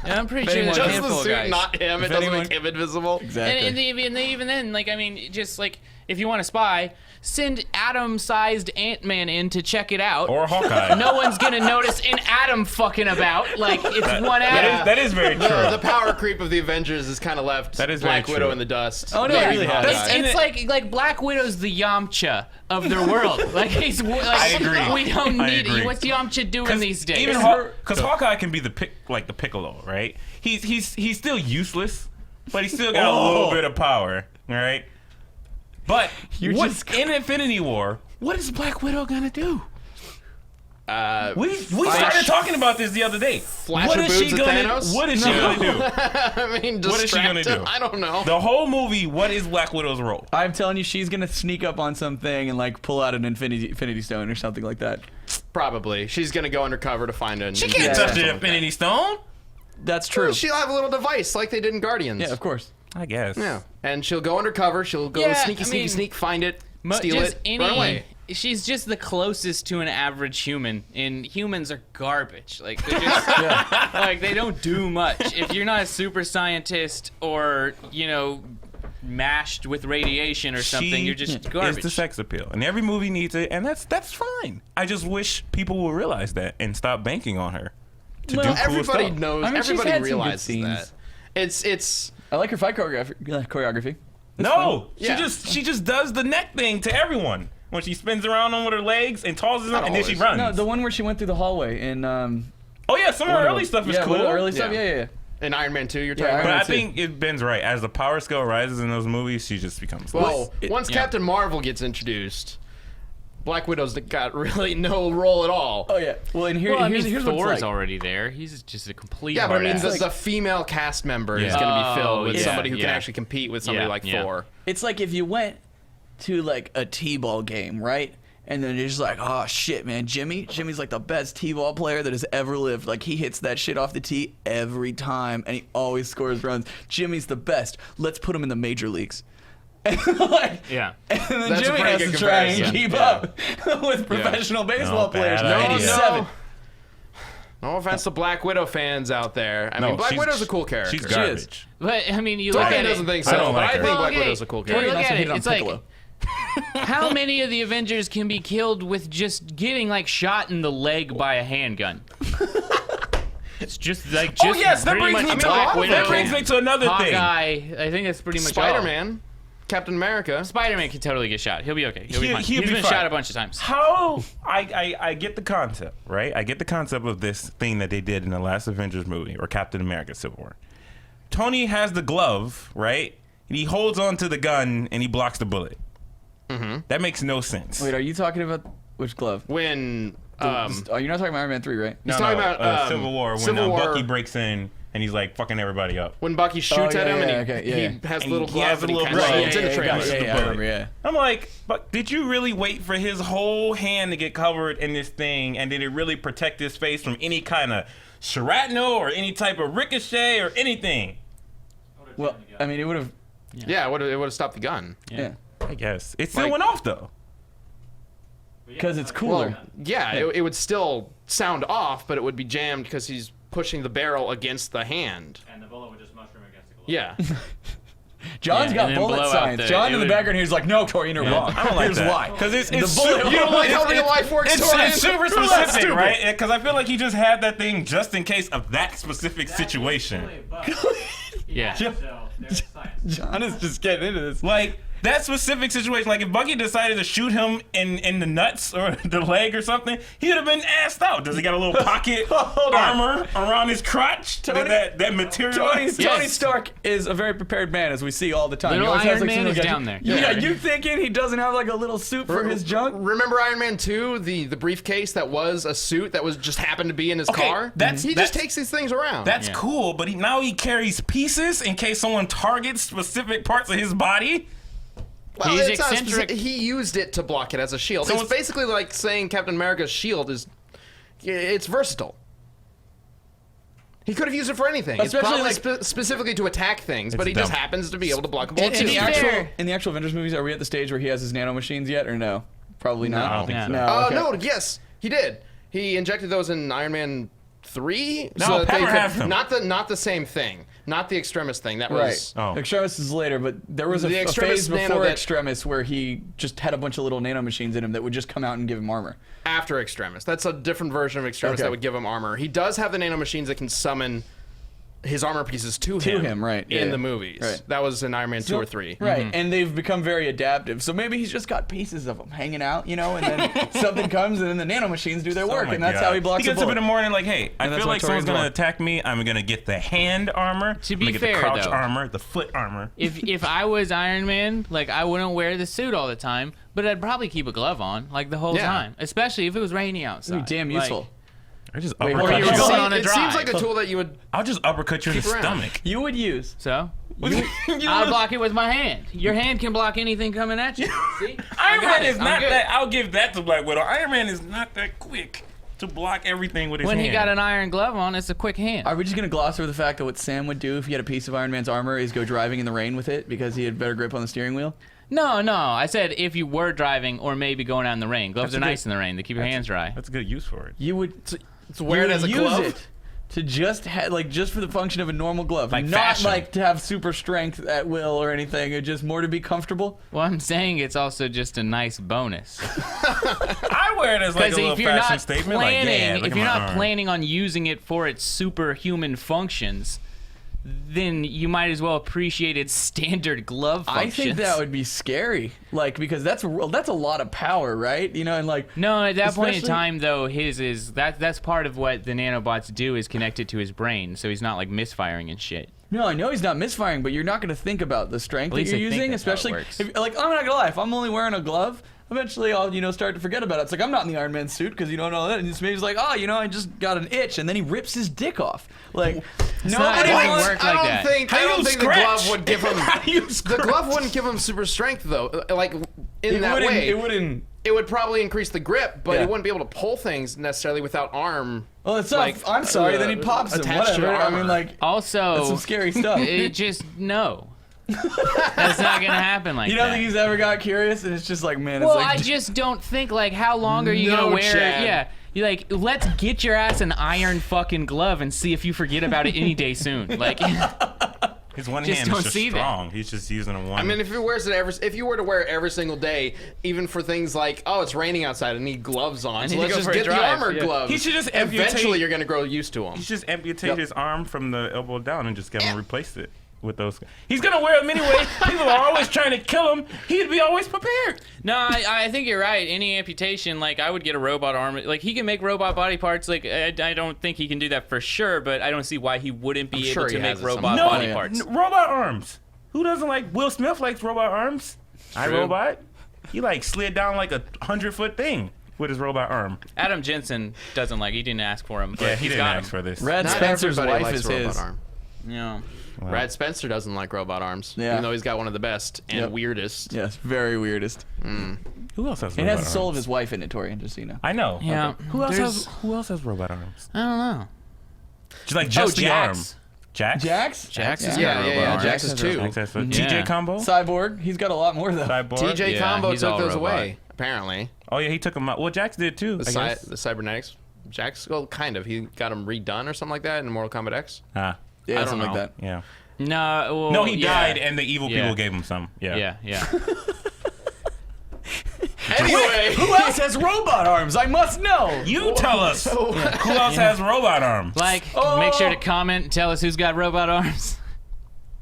And I'm pretty sure there's a just handful the of suit, guys. not him. It If doesn't anyone- make him invisible. Exactly. And even then, like, I mean, just like, if you want to spy, send Atom-sized Ant-Man in to check it out. Or Hawkeye. No one's gonna notice an atom fucking about. Like, it's one atom. That is very true. The power creep of the Avengers is kind of left That is very Black Widow true. in the dust. Oh, no, it Maybe really has. Hawkeye. And It's like Black Widow's the Yamcha of their world. Like, he's like, I agree. we don't I need agree. it. What's Yamcha doing these days? Even because Hawkeye can be the Piccolo, right? He's still useless, but he's still got a little bit of power, right? But in Infinity War, what is Black Widow gonna do? We started talking about this the other day. Flash What her is she boobs at gonna? Thanos? What is she gonna do? I mean, What is she gonna distract him? do? I don't know. The whole movie, what is Black Widow's role? I'm telling you, she's gonna sneak up on something and like pull out an Infinity Stone or something like that. Probably. She's going to go undercover to find an She can't touch the Infinity Stone. That's true. She'll have a little device like they did in Guardians. Yeah, of course. I guess. Yeah. And she'll go undercover. She'll go Yeah, sneaky, I sneaky, mean, sneak, find it, steal just it, run away. She's just the closest to an average human, and humans are garbage. Like, they're just, like, they don't do much. If you're not a super scientist or, you know, mashed with radiation or something, you're just garbage. It's the sex appeal, and every movie needs it, and that's fine. I just wish people would realize that and stop banking on her to Well, do cool Everybody stuff. knows. I mean, she's everybody had some good realizes scenes. that. It's I like her fight choreography. No, Yeah. she just does the neck thing to everyone when she spins around on with her legs and tosses them, and then she always. runs. No, the one where she went through the hallway in oh yeah, some of her early stuff is cool. Early stuff, Yeah. yeah. in Iron Man 2 you're talking Yeah, about. But Iron I Man think Ben's right. As the power scale rises in those movies, she just becomes. Well, less. once Captain Marvel gets introduced, Black Widow's got really no role at all. Oh yeah. Well, and well, I mean, here's what's Thor's like. already there. He's just a complete Yeah, but I mean, hard-ass. the female cast member is Yeah. going to be filled with yeah, somebody who can yeah. actually compete with somebody Yeah, like yeah. Thor. It's like if you went to like a t-ball game, right? And then you're just like, oh shit, man, Jimmy's like the best t-ball player that has ever lived. Like he hits that shit off the tee every time, and he always scores runs. Jimmy's the best. Let's put him in the major leagues. And, like, yeah. and then That's a Jimmy pretty has good to try and comparison. keep Yeah. up with professional baseball No, players. bad And he's idea. 7. No offense to Black Widow fans out there. I No, mean, Black she's- Widow's a cool character. She's She is. garbage. But I mean, you look Tori at doesn't it. think I so, don't but like I her. think Black okay. Widow's a cool Tori, character. look Also at hit it. on It's like, Piccolo. how many of the Avengers can be killed with just getting like shot in the leg by a handgun? It's just like Oh yes, that pretty brings much me to Black Widow, that brings me to another thing. Hawkeye. I think that's pretty much Spider-Man, Captain America. all. Spider-Man can totally get shot. He'll be okay. He'll be fine. He'll He's be been fine. shot a bunch of times. How I get the concept, right? I get the concept of this thing that they did in the last Avengers movie or Captain America Civil War. Tony has the glove, right? And he holds on to the gun and he blocks the bullet. Mm-hmm. That makes no sense. Wait, are you talking about which glove? When Oh, you're not talking about Iron Man 3, right? he's talking about Civil War when Civil War, Bucky breaks in and he's like fucking everybody up. when Bucky shoots yeah, at him yeah, and okay, he yeah. has And little he has gloves a and he little kind of glove. it's in the yeah, trailer. yeah, I remember, yeah. I'm like, but did you really wait for his whole hand to get covered in this thing, and did it really protect his face from any kind of shrapnel or any type of ricochet or anything? Well, I mean, it would have. Yeah, it would have stopped the gun. Yeah. I guess it still Like- went off though. Because it's cooler. Well, yeah, it would still sound off, but it would be jammed because he's pushing the barrel against the hand. And the bullet would just mushroom against the glove. Yeah. John's Yeah, got and then blow bullet out science. the- John it in the would- background here's like, no, Tori, you're wrong. I don't like Here's that. why. Because it's The bullet- super, You don't like how it's- real life works, It's Tori? super That's specific, stupid. right? Because I feel like he just had that thing just in case of that specific situation. Yeah. So there's science. John is just getting into this. Like that specific situation, like if Bucky decided to shoot him in the nuts or the leg or something, he would have been assed out. Does he got a little pocket armor around his crotch? That material. Tony Stark is a very prepared man, as we see all the time. Little He always has, Iron like, Man is gadget. down there. Yeah, you thinking he doesn't have like a little suit for his junk? Remember Iron Man 2, the briefcase that was a suit that was just happened to be in his car? He just takes these things around. That's cool, but now he carries pieces in case someone targets specific parts of his body. Well, He's it's not eccentric. he used it to block it as a shield. So It's it's- basically like saying Captain America's shield is, it's versatile. He could have used it for anything. Especially, it's probably specifically to attack things, but he just dumb. happens to be able to block a bullet In too. the actual Avengers movies, are we at the stage where he has his nanomachines yet, or no? Probably not. I don't think so. No. Oh okay. no! Yes, he did. He injected those in Iron Man 3. No, that Pepper they has them. Not the same thing. Not the Extremis thing. That was Right. Oh. Extremis is later, but there was The a Extremis phase nano before that- Extremis where he just had a bunch of little nanomachines in him that would just come out and give him armor. after Extremis. That's a different version of Extremis Okay. that would give him armor. He does have the nanomachines that can summon his armor pieces to him. Right, In yeah. the movies. Right. That was in Iron Man 2 or 3. Right, and they've become very adaptive. So maybe he's just got pieces of them hanging out, and then something comes, and then the nanomachines do their work, Oh my and that's God. how he blocks He gets a up in bullet. the morning like, hey, I And that's feel what like someone's Torians gonna want. attack me. I'm gonna get the hand armor. To be I'm gonna get fair, the crouch though. armor, the foot armor. If I was Iron Man, like I wouldn't wear the suit all the time, but I'd probably keep a glove on like the whole Yeah. time, especially if it was raining outside. It'd be damn Like, useful. I just Wait, uppercut or you you. were going See, on a it seems drive. like a tool that you would. I'll just uppercut you in the Keep around. stomach. You would use. So You I'll block it with my hand. Your hand can block anything coming at you. See? Iron I got Man it. is I'm not good. that. I'll give that to Black Widow. Iron Man is not that quick to block everything with his When hand. he got an iron glove on, it's a quick hand. Are we just gonna gloss over the fact that what Sam would do if he had a piece of Iron Man's armor is go driving in the rain with it because he had better grip on the steering wheel? No. I said if you were driving or maybe going out in the rain. Gloves That's are a nice good- in the rain. They keep your hands dry. That's a good use for it. You would wear it you as a would glove? use it to just just for the function of a normal glove, Like not fashion. like to have super strength at will or anything. It's just more to be comfortable. Well, I'm saying it's also just a nice bonus. I wear it as like a Because little if you're fashion not statement. Like, yeah, planning, look if at you're my not arm. planning on using it for its superhuman functions, then you might as well appreciate its standard glove I functions. think that would be scary, because that's a lot of power, right? And like No, at that point in Especially- time, though, his is that's part of what the nanobots do is connect it to his brain, so he's not like misfiring and shit. No, I know he's not misfiring, but you're not going to think about the strength that least you're I think using, that's how it especially works. if, like, I'm not gonna lie, if I'm only wearing a glove, eventually I'll start to forget about it. It's like I'm not in the Iron Man suit because you don't know that, and it's maybe he's like, I just got an itch, and then he rips his dick off. Like, not- nobody it doesn't wants. work I like don't that. think. How I do don't you think scratch? the glove would give him. How do you The scratch? glove wouldn't give him super strength though. Like in It that wouldn't. way, It wouldn't. it would probably increase the grip, but Yeah. he wouldn't be able to pull things necessarily without arm. Well, it's not. like, I'm sorry. Then he pops him. attached to Whatever. your I mean, armor. like, Also, that's some scary stuff. it just no. That's not gonna happen like You don't that. think he's ever got curious, and it's just like, man, it's Well, like I just don't think like how long are you No, gonna wear Chad. it? Yeah. You like let's get your ass an iron fucking glove and see if you forget about it any day soon. Like His one Just hand don't is just see that. strong. He's just using a one. I mean, if you were to wear it every single day, even for things like, oh, it's raining outside, I need gloves on. I So need to let's go just for a get the drive, armor yeah. gloves. He should just Eventually, amputate- you're gonna grow used to them. he should just amputate Yep. his arm from the elbow down and just get him replace it with those. He's gonna wear them anyway. People are always trying to kill him. He'd be always prepared. no, I think you're right. Any amputation, like I would get a robot arm. Like he can make robot body parts. Like I don't think he can do that for sure, but I don't see why he wouldn't be I'm able sure to he make has it robot somewhere. body yeah. parts. Robot arms. Who doesn't like Will Smith likes robot arms? I True. Robot. He like slid down like a 100-foot thing with his robot arm. Adam Jensen doesn't like. He didn't ask for him. But Yeah, he he's didn't got ask him. for this. Rad Not Spencer's everybody wife likes is robot his. arm. Yeah. Wow. Brad Spencer doesn't like robot arms, Yeah. even though he's got one of the best and Yep. weirdest. Yes, very weirdest. Who else has It robot has the soul of arms? his wife in it, Torian, just so you know. I know. Yeah. Who else There's- has robot arms? I don't know. Just like just the arm. Jax. Jax. Jax? Jax has Yeah, got a yeah, robot yeah. arm. Jax is too. Jax has a Yeah. TJ combo. Cyborg. He's got a lot more, though. Cyborg. TJ Yeah, Combo he's took all those robot. away, apparently. Oh yeah, he took him out. Well, Jax did too. The, I guess. the cybernetics. Jax, well, kind of. He got them redone or something like that in Mortal Kombat X. Ah, Yeah, I don't something know. like that. yeah. No, well, No, he yeah. died, and the evil Yeah. people gave him some. Yeah. Yeah, yeah. Anyway, Who else has robot arms? I must know. You tell us. Who else has robot arms? Like, Oh. make sure to comment and tell us who's got robot arms.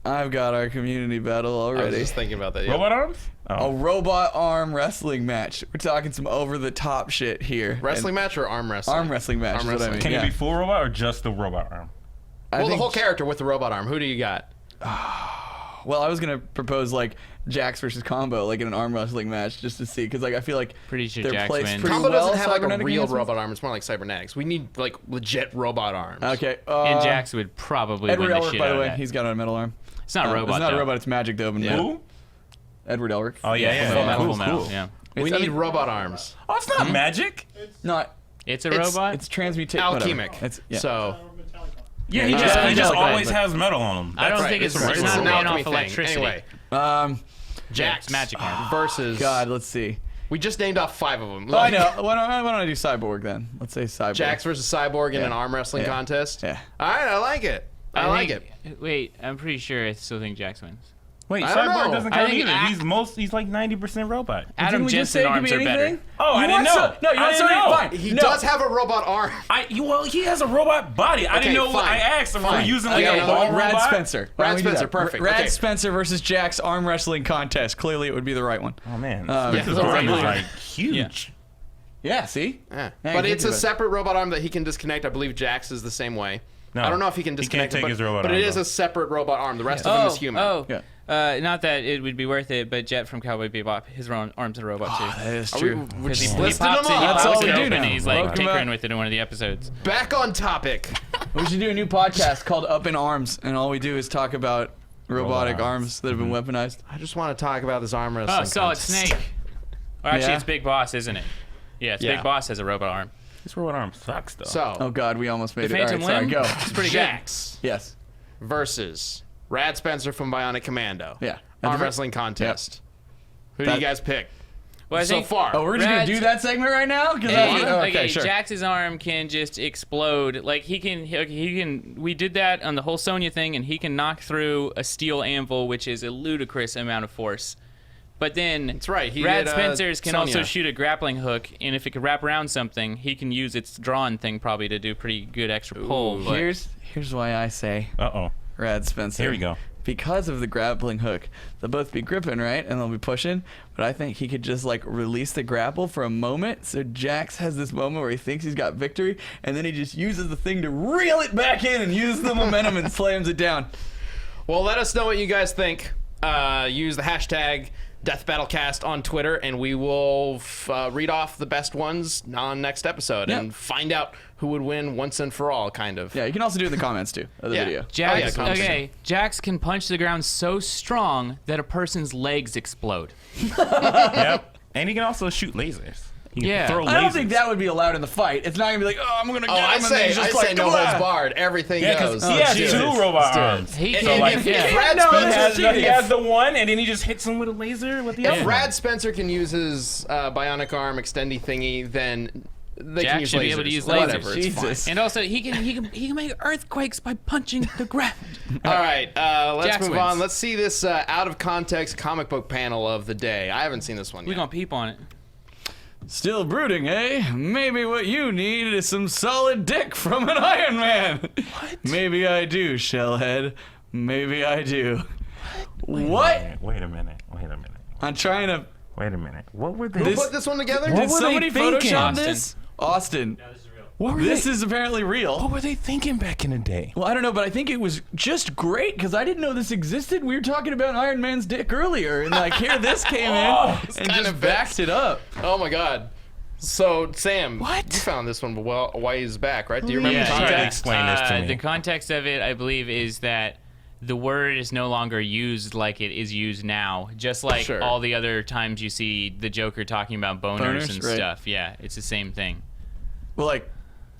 I've got our community battle I was already. just thinking about that. Yeah. Robot arms? A Oh. robot arm wrestling match. We're talking some over the top shit here. Wrestling match or arm wrestling? Arm wrestling match. Arm is what I wrestling. mean. Can yeah. it be full robot or just the robot arm? Well, the think- whole character with the robot arm. Who do you got? Well, I was gonna propose like Jax versus Combo, like in an arm wrestling match, just to see, because like I feel like Pretty sure they're Jax placed wins. pretty Combo well, doesn't have like a cybernetic real enhancements. robot arm. It's more like cybernetics. We need like legit robot arms. Okay. And Jax would probably Edward win the Elric, shit by out the of way, that. he's got a metal arm. It's not a robot. It's not though. a robot. It's magic though. Yeah. Who? Edward Elric. Oh, yeah. Full Metal, Cool, Full Metal. cool. Yeah. We It's- I need mean- robot arms. Oh, it's not magic. Not. It's a It's- robot. It's transmutate. Alchemic. It's yeah. So Yeah, Yeah, he just like, always but- has metal on him. I don't right, think it's it's not an ran alchemy off thing. electricity. Anyway, Jax magic arm. versus. God, let's see. We just named off 5 of them. Oh, I know. Why don't I do Cyborg then? Let's say Cyborg. Jax versus Cyborg in Yeah. an arm wrestling Yeah. contest. Yeah. All right, I like it. I like it. Wait, I'm pretty sure I still think Jax wins. Wait, I don't Cyborg know. doesn't I count think either. He's like 90% robot. Adam Didn't we just say Jensen it could arms be are anything? better. Oh, I You didn't want know. some- No, you I want didn't something? know. Fine. He No. does have a robot arm. Well, he has a robot body. I didn't Okay, know. fine. I asked if we're Fine. using like Okay, a ball Rad robot. Spencer. Why Rad don't we do Spencer, that? perfect. Rad Okay. Spencer versus Jax arm wrestling contest. Clearly, it would be the right one. Oh man, Yeah. Spencer's Yeah. arm is Yeah. like huge. Yeah. See. Yeah. Yeah, But you it's can a do it. separate robot arm that he can disconnect. I believe Jax is the same way. No, I don't know if he can he can't disconnect take it, his but, robot but it arm, is though. a separate robot arm. The rest of him is human. Yeah. Not that it would be worth it, but Jet from Cowboy Bebop, his arm's a robot too. That is Are we, true. we're just He listing pops them it, he up. That's all pops we it do open, now. and he's like Welcome tinkering back. with it in one of the episodes. Back on topic. We should do a new podcast called Up in Arms, and all we do is talk about robotic Robot arms that have been weaponized. I just want to talk about this arm wrestling. Oh, Solid contest. Snake. Or actually, Yeah. it's Big Boss, isn't it? Yeah, it's Yeah. Big Boss has a robot arm. His robot arm sucks though. So, Oh God, we almost made The it. All Phantom right, sorry, Limb? go. It's pretty Jax Yes. versus Rad Spencer from Bionic Commando. Yeah. Arm wrestling contest. Who do That- you guys pick good. Well, I so think far? Oh, we're just gonna Rad's- do that segment right now? 'Cause Yeah, that's- okay, sure. Jax's arm can just explode. Like he can. We did that on the whole Sonya thing, and he can knock through a steel anvil, which is a ludicrous amount of force. But then That's right. He Rad did, Spencer's can Sonya. also shoot a grappling hook, and if it could wrap around something, he can use its drawn thing probably to do pretty good extra pull. But Here's why I say Uh-oh. Rad Spencer. Here we go. Because of the grappling hook, they'll both be gripping, right? And they'll be pushing. But I think he could just like release the grapple for a moment. So Jax has this moment where he thinks he's got victory, and then he just uses the thing to reel it back in and uses the momentum and slams it down. Well, let us know what you guys think. Use the hashtag DeathBattleCast on Twitter, and we will read off the best ones on next episode Yeah. and find out who would win once and for all, kind of. Yeah, you can also do it in the comments too of the Yeah. video. Jax, Oh, yeah, okay, Jax can punch the ground so strong that a person's legs explode. Yep. And he can also shoot lasers. He can Yeah. throw lasers. I don't think that would be allowed in the fight. It's not gonna be like, oh, I'm gonna get Oh, him, I and then say, he's just I say like, no holds "Blah." barred. Everything Yeah, goes. because he has Jesus. two robot Let's do it. arms. He If- can. if- yeah. if Rad No, Spencer, that's He has the one, and then he just hits him with a laser with the other. if one. Rad Spencer can use his bionic arm extendy thingy, then they Jax can use should lasers. be able to use Whatever, lasers. it's Jesus. And also, he can make earthquakes by punching the ground. fine. All right, let's Jax move wins. on. Let's see this out of context comic book panel of the day. I haven't seen this one We're yet. gonna peep on it. Still brooding, eh? Maybe what you need is some solid dick from an Iron Man. What? Maybe I do, Shellhead. Maybe I do. What? Wait a minute. I'm trying to. Wait a minute. What were they? Who put this one together? What Did were somebody they thinking? Photoshop Austin. this? Austin. No, this is real. What were This they? is apparently real. What were they thinking back in the day? Well, I don't know, but I think it was just great because I didn't know this existed. We were talking about Iron Man's dick earlier, and like here this came in and kinda just backed it up. Oh my god. So, Sam, What? you found this one a ways back, right? Do you remember Yeah, the try to context? explain this to me. The context of it, I believe, is that the word is no longer used like it is used now. Just like Sure. all the other times you see the Joker talking about boners, Boners, and right. stuff. Yeah, it's the same thing. Well, like,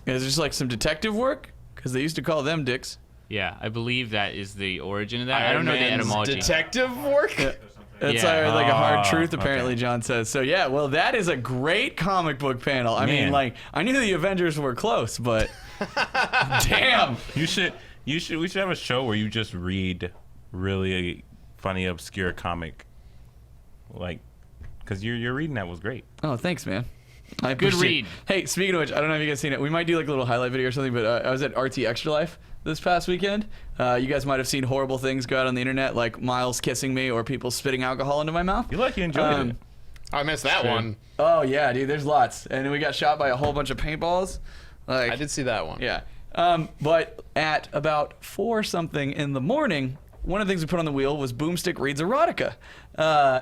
is it just like some detective work? Because they used to call them dicks. Yeah, I believe that is the origin of that. I don't know the Iron Man's etymology. detective work? That's Yeah. like a hard Oh, truth, apparently, okay. John says. So, yeah, well, that is a great comic book panel. I mean, Man. like, I knew the Avengers were close, but damn. We should have a show where you just read really funny, obscure comic, like, because your reading that was great. Oh, thanks, man. I Good appreciate- read. Hey, speaking of which, I don't know if you guys seen it. We might do like a little highlight video or something, but I was at RT Extra Life this past weekend. You guys might have seen horrible things go out on the internet, like Miles kissing me or people spitting alcohol into my mouth. You enjoyed it. I missed that one. Oh yeah, dude. There's lots, and we got shot by a whole bunch of paintballs. Like, I did see that one. Yeah. But at about 4 something in the morning, one of the things we put on the wheel was Boomstick Reads Erotica.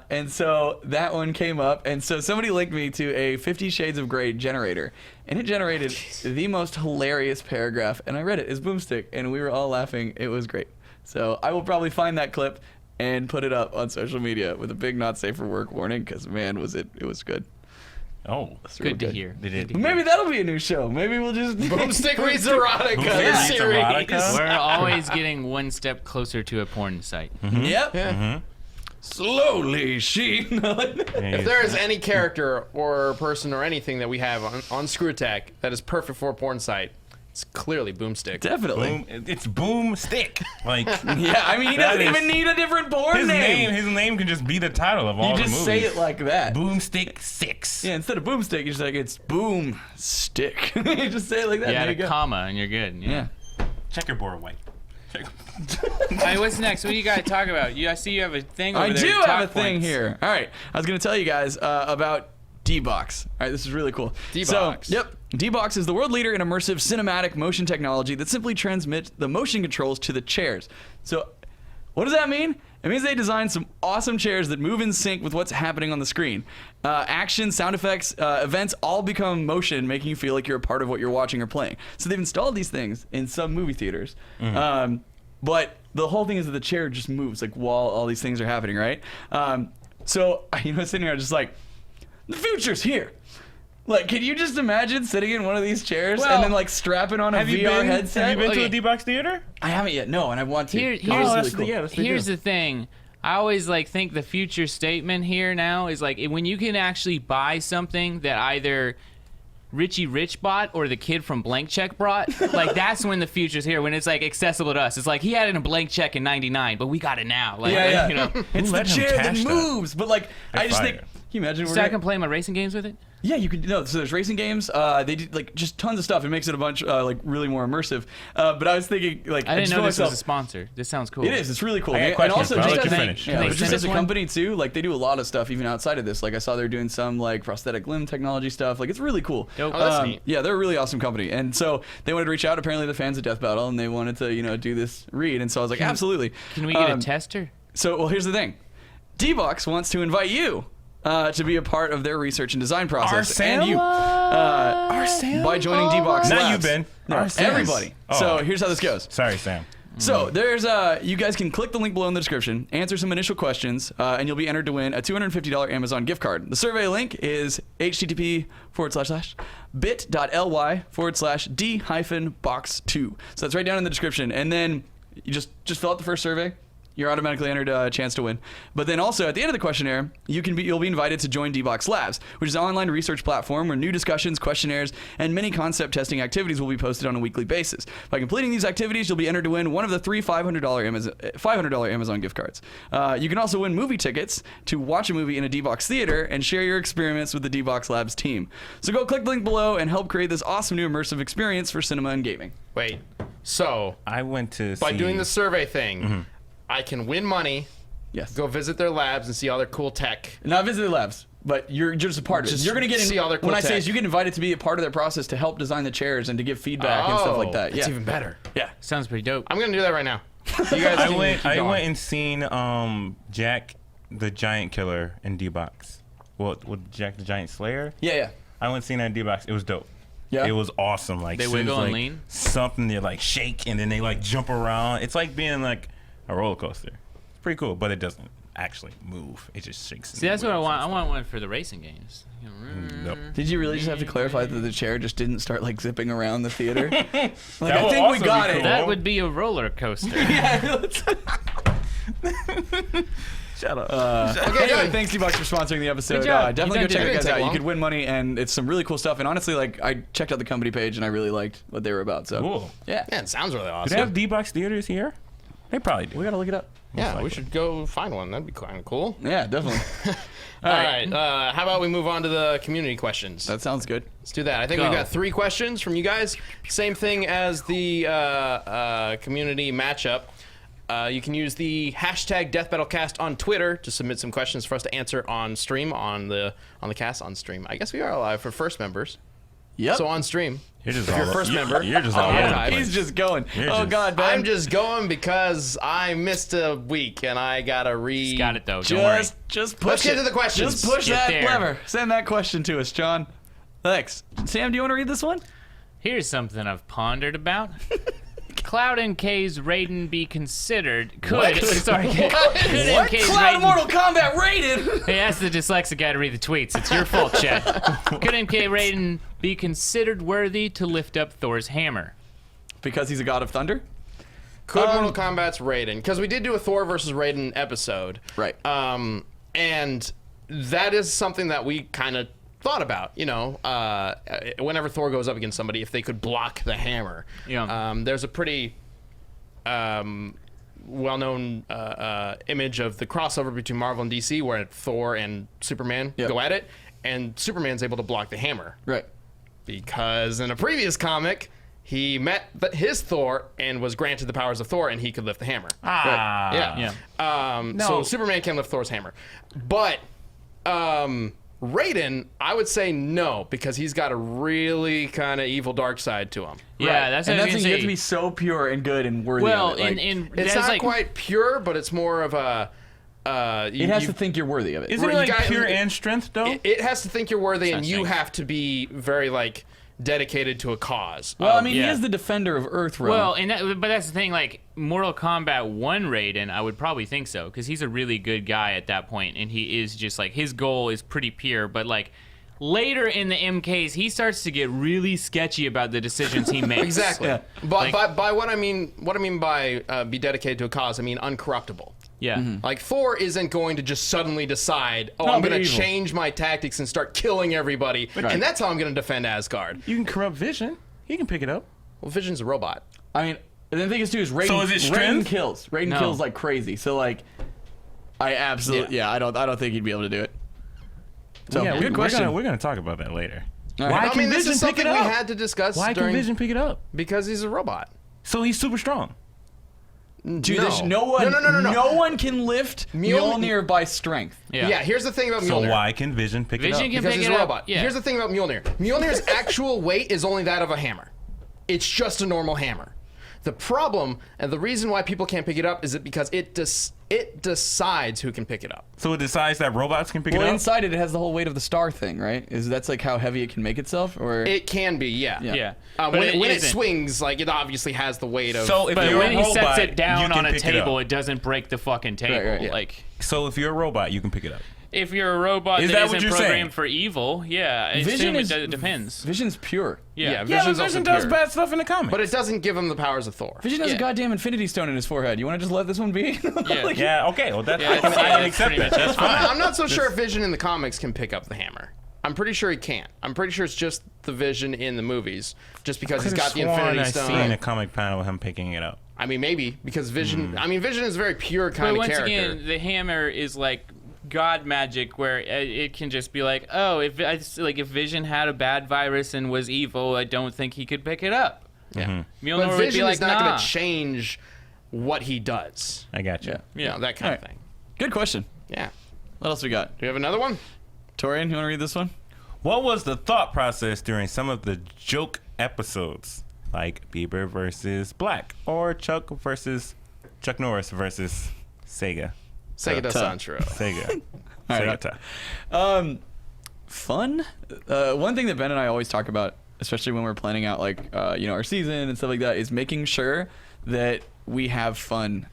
And so that one came up. And so somebody linked me to a 50 Shades of Grey generator. And it generated the most hilarious paragraph. And I read it as Boomstick. And we were all laughing. It was great. So I will probably find that clip and put it up on social media with a big not safe for work warning. Because, man, it was good. Oh, It's really Good to hear. Maybe that'll be a new show. Maybe we'll just... Boomstick Reads Erotica, Boomstick the Reads series. Erotica? We're always getting one step closer to a porn site. Yep. Yeah. Slowly, she... If there is any character or person or anything that we have on Screw Attack that is perfect for a porn site, it's clearly Boomstick. Definitely. It's Boomstick. Like, Yeah, I mean, he That doesn't is- even need a different porn name. his name can just be the title of all You the just movies. say it like that. Boomstick 6. Yeah, instead of boomstick, you're just like, it's boom stick. You just say it like that. You there add you a go. comma and you're good. Yeah. Checkerboard white. All right, what's next? What do you guys talk about? I see you have a thing over I there. do Talk have a thing points. here. All right. I was going to tell you guys about Dbox. All right, this is really cool. Dbox. So, yep. Dbox is the world leader in immersive cinematic motion technology that simply transmits the motion controls to the chairs. So, what does that mean? It means they designed some awesome chairs that move in sync with what's happening on the screen. Action, sound effects, events all become motion, making you feel like you're a part of what you're watching or playing. So they've installed these things in some movie theaters. But the whole thing is that the chair just moves like while all these things are happening, right? So, sitting here just like, the future's here. Like, can you just imagine sitting in one of these chairs and then like strapping on a VR headset? Have you been to a Okay. Dbox theater? I haven't yet, no, and I want to. Here's It's really cool. Here's the thing. I always think the future statement here now is when you can actually buy something that either Richie Rich bought or the kid from Blank Check brought, that's when the future's here. When it's accessible to us. It's he had it in a blank check in '99, but we got it now. Yeah. You know. It's the let him chair that cash that? moves, but I just think. fire. Can you imagine? So I can play my racing games with it. Yeah, you could. No, so there's racing games. They do just tons of stuff. It makes it a bunch really more immersive. But I was thinking I didn't just know for this was myself- a sponsor. This sounds cool. It is. It's really cool. I got And questions, also but I'll just let you as- finish. Yeah, Can they but just send as a us one? company too, they do a lot of stuff even outside of this. I saw they're doing some prosthetic limb technology stuff. It's really cool. Dope. Oh, that's neat. Yeah, they're a really awesome company, and so they wanted to reach out. Apparently, the fans of Death Battle, and they wanted to do this read. And so I was like, absolutely. Can we get a tester? So, well, here's the thing. Dbox wants to invite you to be a part of their research and design process. Our Sam? And you, Our Sam? by joining Dbox Not Labs. you, Ben. No, Our Sam. everybody. Oh. So here's how this goes. Sorry, Sam. So there's you guys can click the link below in the description, answer some initial questions, and you'll be entered to win a $250 Amazon gift card. The survey link is http://bit.ly/d-box2. So that's right down in the description, and then you just fill out the first survey. You're automatically entered a chance to win. But then also at the end of the questionnaire, you'll be invited to join Dbox Labs, which is an online research platform where new discussions, questionnaires, and many concept testing activities will be posted on a weekly basis. By completing these activities, you'll be entered to win one of the 3 $500 Amazon gift cards. You can also win movie tickets to watch a movie in a Dbox theater and share your experiments with the Dbox Labs team. So go click the link below and help create this awesome new immersive experience for cinema and gaming. Wait. So, I went to by see... doing the survey thing, I can win money, Yes. go visit their labs and see all their cool tech. Not visit the labs, but you're just a part of it. Just You're gonna get see all their cool when I say tech. is you get invited to be a part of their process to help design the chairs and to give feedback and stuff like that. It's Yeah, even better. yeah. Sounds pretty dope. I'm gonna do that right now. You guys I can went keep going. and seen Jack the Giant Killer in Dbox. Well, with Jack the Giant Slayer. Yeah. I went and seen that in Dbox. It was dope. Yeah. It was awesome. They soon wiggle as, and lean? Something they shake and then they jump around. It's like being a roller coaster. It's pretty cool, but it doesn't actually move. It just shakes. See, that's what I want. I want one for the racing games. Nope. Did you really just have to clarify that the chair just didn't start zipping around the theater? I That would think we also got be it. cool. That would be a roller coaster. Shut up. Okay, anyway, thanks Dbox for sponsoring the episode. Good job. Definitely You go done check did you guys it. out. You Long. could win money, and it's some really cool stuff. And honestly, I checked out the company page, and I really liked what they were about. So Cool. yeah, Yeah, it sounds really Do awesome. they have Dbox theaters here? They probably do. we gotta look it up. Yeah, we should go find one. That'd be kind of cool. Yeah, definitely. All right. How about we move on to the community questions? That sounds good. Let's do that. I think Go. we've got 3 questions from you guys. Same thing as the community matchup. You can use the hashtag DeathBattleCast on Twitter to submit some questions for us to answer on stream on the cast on stream. I guess we are live for first members. Yep. So on stream. You're just If you're all- first you- member. You're just on all over the archive. place. He's just going. You're Oh just- God, Ben. I'm just going because I missed a week and I gotta read. Got it though. Don't worry. Just push Let's get it. to the questions. Just push Get that there. lever. Send that question to us, John. Thanks. Sam, do you want to read this one? Here's something I've pondered about. Cloud and K's Raiden be considered? Could sorry? Could MK's Cloud Raiden? Mortal Kombat rated. Hey, ask the dyslexic guy to read the tweets. It's your fault, Chet. Could MK Raiden be considered worthy to lift up Thor's hammer? Because he's a god of thunder. Could Mortal Kombat's Raiden? Because we did do a Thor versus Raiden episode. Right. And that is something that we kind of thought about, whenever Thor goes up against somebody, if they could block the hammer. Yeah. There's a pretty well-known image of the crossover between Marvel and DC where Thor and Superman Yep. go at it, and Superman's able to block the hammer. Right. Because in a previous comic, he met his Thor and was granted the powers of Thor, and he could lift the hammer. Ah. Yeah. Yeah. So Superman can lift Thor's hammer. But Raiden, I would say no, because he's got a really kind of evil dark side to him. Yeah, that's what And I that's was when you gonna have to be say. so pure and good and worthy. Well, of it. Like, in It's that's not like, quite pure, but it's more of a... it has to think you're worthy of it. Isn't it You like got- pure and strength though? It has to think you're worthy, and not you strength. have to be very, dedicated to a cause. Well, I mean, yeah. he is the defender of Earthrealm. well, but that's the thing. Like Mortal Kombat 1 Raiden, I would probably think so because he's a really good guy at that point, and he is just like his goal is pretty pure. But like later in the MKs, he starts to get really sketchy about the decisions he makes. Exactly. Yeah. But Like- by what I mean by be dedicated to a cause, I mean uncorruptible. Yeah. Like Thor isn't going to just suddenly decide, No, I'm but going to evil. change my tactics and start killing everybody, Right. and that's how I'm going to defend Asgard. You can corrupt Vision. He can pick it up. Well, Vision's a robot. I mean, and the thing is too is Raiden. So is it strength? Raiden kills. Raiden No. kills like crazy. So like, I absolutely I don't think he'd be able to do it. So Yeah, good question. We're gonna talk about that later. All right. Why I can mean, this Vision is pick something it we up? had to discuss Why during... can Vision pick it up? Because he's a robot. So he's super strong. Dude, No. there's no one. No. No one can lift Mjolnir by strength. Yeah. Here's the thing about So Mjolnir. why can Vision pick Vision it up? can Because pick he's it a up. robot. Yeah. Here's the thing about Mjolnir. Mjolnir's actual weight is only that of a hammer. It's just a normal hammer. The problem, and the reason why people can't pick it up, is because it decides who can pick it up. So it decides that robots can pick Well, it up. inside it has the whole weight of the star thing, right? That's like how heavy it can make itself, or It can be, yeah. Yeah. When, But it isn't. swings, like it obviously has the weight of. So if But you're when a he robot, sets it you down can on a pick it up. table, it doesn't break the fucking table. right, yeah. Like So if you're a robot, you can pick it up. if you're a robot Is that that what isn't you're programmed saying? for evil, yeah, I Vision assume is it depends. Vision's pure. Yeah. Yeah, Yeah, but Vision's also Vision does pure. bad stuff in the comics. But it doesn't give him the powers of Thor. Vision has Yeah. a goddamn Infinity Stone in his forehead. You want to just let this one be? Yeah. Like, yeah, okay. Well, that's Yeah, I can that's accept pretty it. much That's fine. I'm not so sure if Vision in the comics can pick up the hammer. I'm pretty sure he can't. I'm pretty sure it's just the Vision in the movies, just because he's got the Infinity I've Stone. seen a comic panel of him picking it up. I mean, maybe because Vision. I mean, Vision is a very pure kind But of once character. again, the hammer is like god magic, where it can just be like, oh, if Vision had a bad virus and was evil, I don't think he could pick it up. Yeah. Mjolnir But would be Vision like, is not nah. going to change what he does. I got you. Yeah. You know, that kind of Alright. thing. Good question. Yeah. What else we got? Do you have another one? Torian, you want to read this one? What was the thought process during some of the joke episodes, like Bieber versus Black, or Chuck Norris versus Sega? Sega does Sancho. Sega. All Sega. right. Fun. One thing that Ben and I always talk about, especially when we're planning out like our season and stuff like that, is making sure that we have fun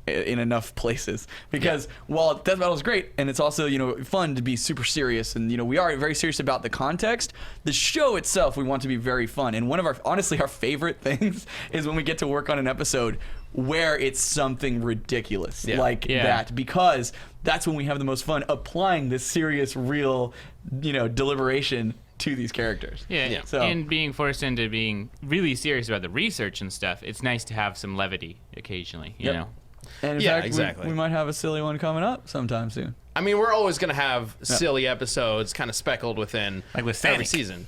in enough places, because while Death Battle is great and it's also fun to be super serious, and we are very serious about the context, the show itself we want to be very fun. And one of our honestly our favorite things is when we get to work on an episode where it's something ridiculous like that, because that's when we have the most fun applying this serious real deliberation to these characters. Yeah, So- and being forced into being really serious about the research and stuff, it's nice to have some levity occasionally, you Yep. know? And in Yeah, fact, exactly. we might have a silly one coming up sometime soon. I mean, we're always gonna have silly episodes kind of speckled within Like with every Sonic. season.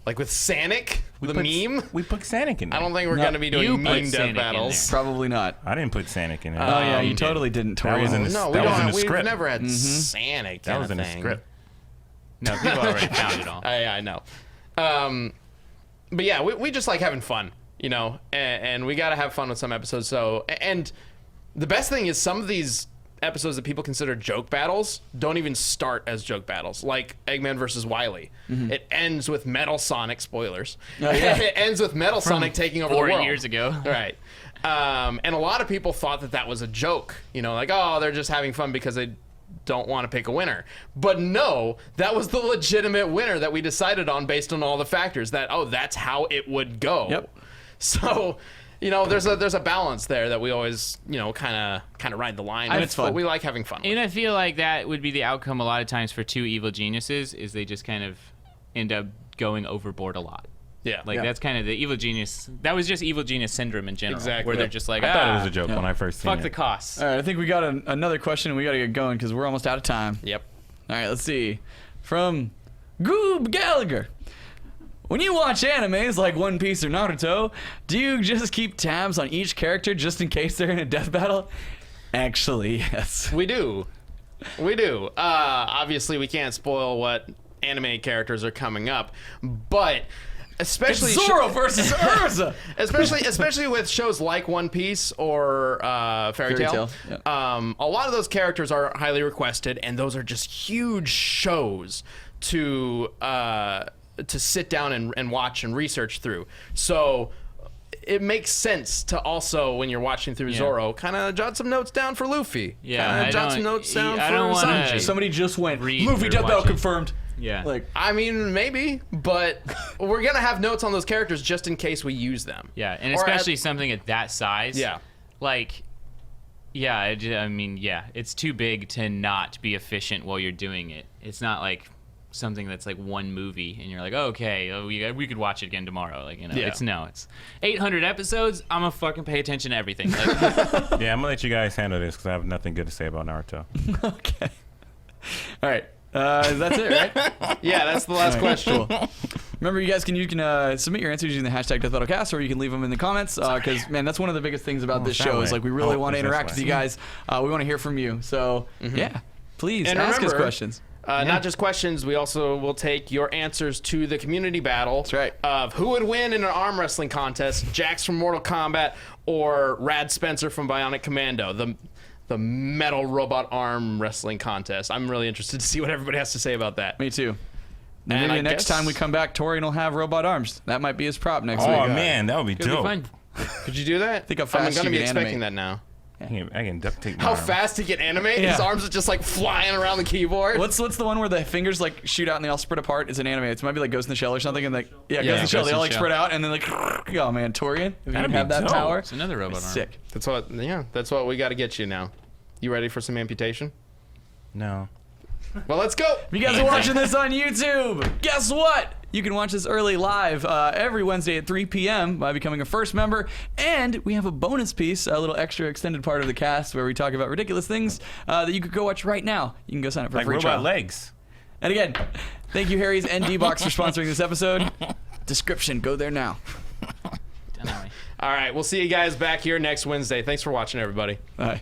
Like with Sanic, the put- meme. We put Sonic in there. I don't think we're No, gonna be you doing put meme Sanic death in battles. Probably not. I didn't put Sonic in there. Oh yeah, you did. totally didn't, Tori. That was in the- No, we that was in don't. the We've script. never had Sanic. That was in the thing. script. No, people already found it all. I know. But yeah, we just like having fun, you know, and we got to have fun with some episodes. So, and the best thing is some of these episodes that people consider joke battles don't even start as joke battles, like Eggman versus Wily. It ends with Metal Sonic, spoilers. Oh, yeah. It ends with Metal Sonic taking over the 4 world. years ago. Right. And a lot of people thought that was a joke, you know, like, oh, they're just having fun because they don't want to pick a winner. But no, that was the legitimate winner that we decided on based on all the factors that, oh, that's how it would go. Yep. So, you know, there's a balance there that we always, you know, kind of ride the line. And it's fun. But we like having fun. And I feel like that would be the outcome a lot of times for two evil geniuses is they just kind of end up going overboard a lot. Yeah. Like that's kind of the evil genius. That was just evil genius syndrome in general. Exactly. Where they're just like, I thought it was a joke Yeah. when I first seen fuck it. the costs. All right, I think we got another question. We got to get going because we're almost out of time. Yep. All right, let's see. From Goob Gallagher. When you watch animes like One Piece or Naruto, do you just keep tabs on each character just in case they're in a death battle? Actually, yes. We do. We do. Obviously, we can't spoil what anime characters are coming up, but especially It's Zoro versus Urza. especially with shows like One Piece or Fairy Tail. Yeah. A lot of those characters are highly requested, and those are just huge shows to sit down and watch and research through. So it makes sense to also, when you're watching through Zoro, kind of jot some notes down for Luffy. Yeah, kind I of jot don't- some notes down I for don't wanna- Sanji. Somebody just went, Read Luffy or death battle watch it. confirmed. Yeah. Like, I mean, maybe, but we're gonna have notes on those characters just in case we use them. Yeah, and Or especially something at that size. Yeah. Like, yeah, I mean, yeah, it's too big to not be efficient while you're doing it. It's not like something that's like one movie and you're like, oh, okay, we could watch it again tomorrow. Like, you know, Yeah. it's 800 episodes. I'm gonna fucking pay attention to everything. Like, Yeah, I'm gonna let you guys handle this because I have nothing good to say about Naruto. okay. All right. That's it, right? Yeah, that's the last question. Cool. Remember, you guys can submit your answers using the hashtag DeathBattleCast, or you can leave them in the comments. Because man, that's one of the biggest things about this that show is way. like we really Oh, want to it's this interact with way. you guys. We want to hear from you. So yeah, please And ask us remember, questions. Not just questions, we also will take your answers to the community battle. That's right. Of who would win in an arm wrestling contest, Jax from Mortal Kombat or Rad Spencer from Bionic Commando, the metal robot arm wrestling contest. I'm really interested to see what everybody has to say about that. Me too. And And maybe I next guess- time we come back, Torian will have robot arms. That might be his prop next Oh week. man, that would be it'll be dope. fun. Could you do that? Think how I'm fast gonna you be can expecting animate. that now. I can duct tape my How arm. fast he can animate? Yeah. His arms are just like flying around the keyboard. What's the one where the fingers like shoot out and they all spread apart? It's an anime. It might be like Ghost in the Shell or something. And like Ghost in the Shell. They all like spread out and then like oh man, Torian, if you That'd have be that dope. power, It's another robot arm. sick. That's what we got to get you now. You ready for some amputation? No. Well, let's go. If you guys are watching this on YouTube, guess what? You can watch this early live every Wednesday at 3 p.m. by becoming a first member. And we have a bonus piece, a little extra extended part of the cast where we talk about ridiculous things that you could go watch right now. You can go sign up for a Like free robot trial. legs. And again, thank you, Harry's and Dbox, for sponsoring this episode. Description, go there now. Anyway. All right, we'll see you guys back here next Wednesday. Thanks for watching, everybody. Bye.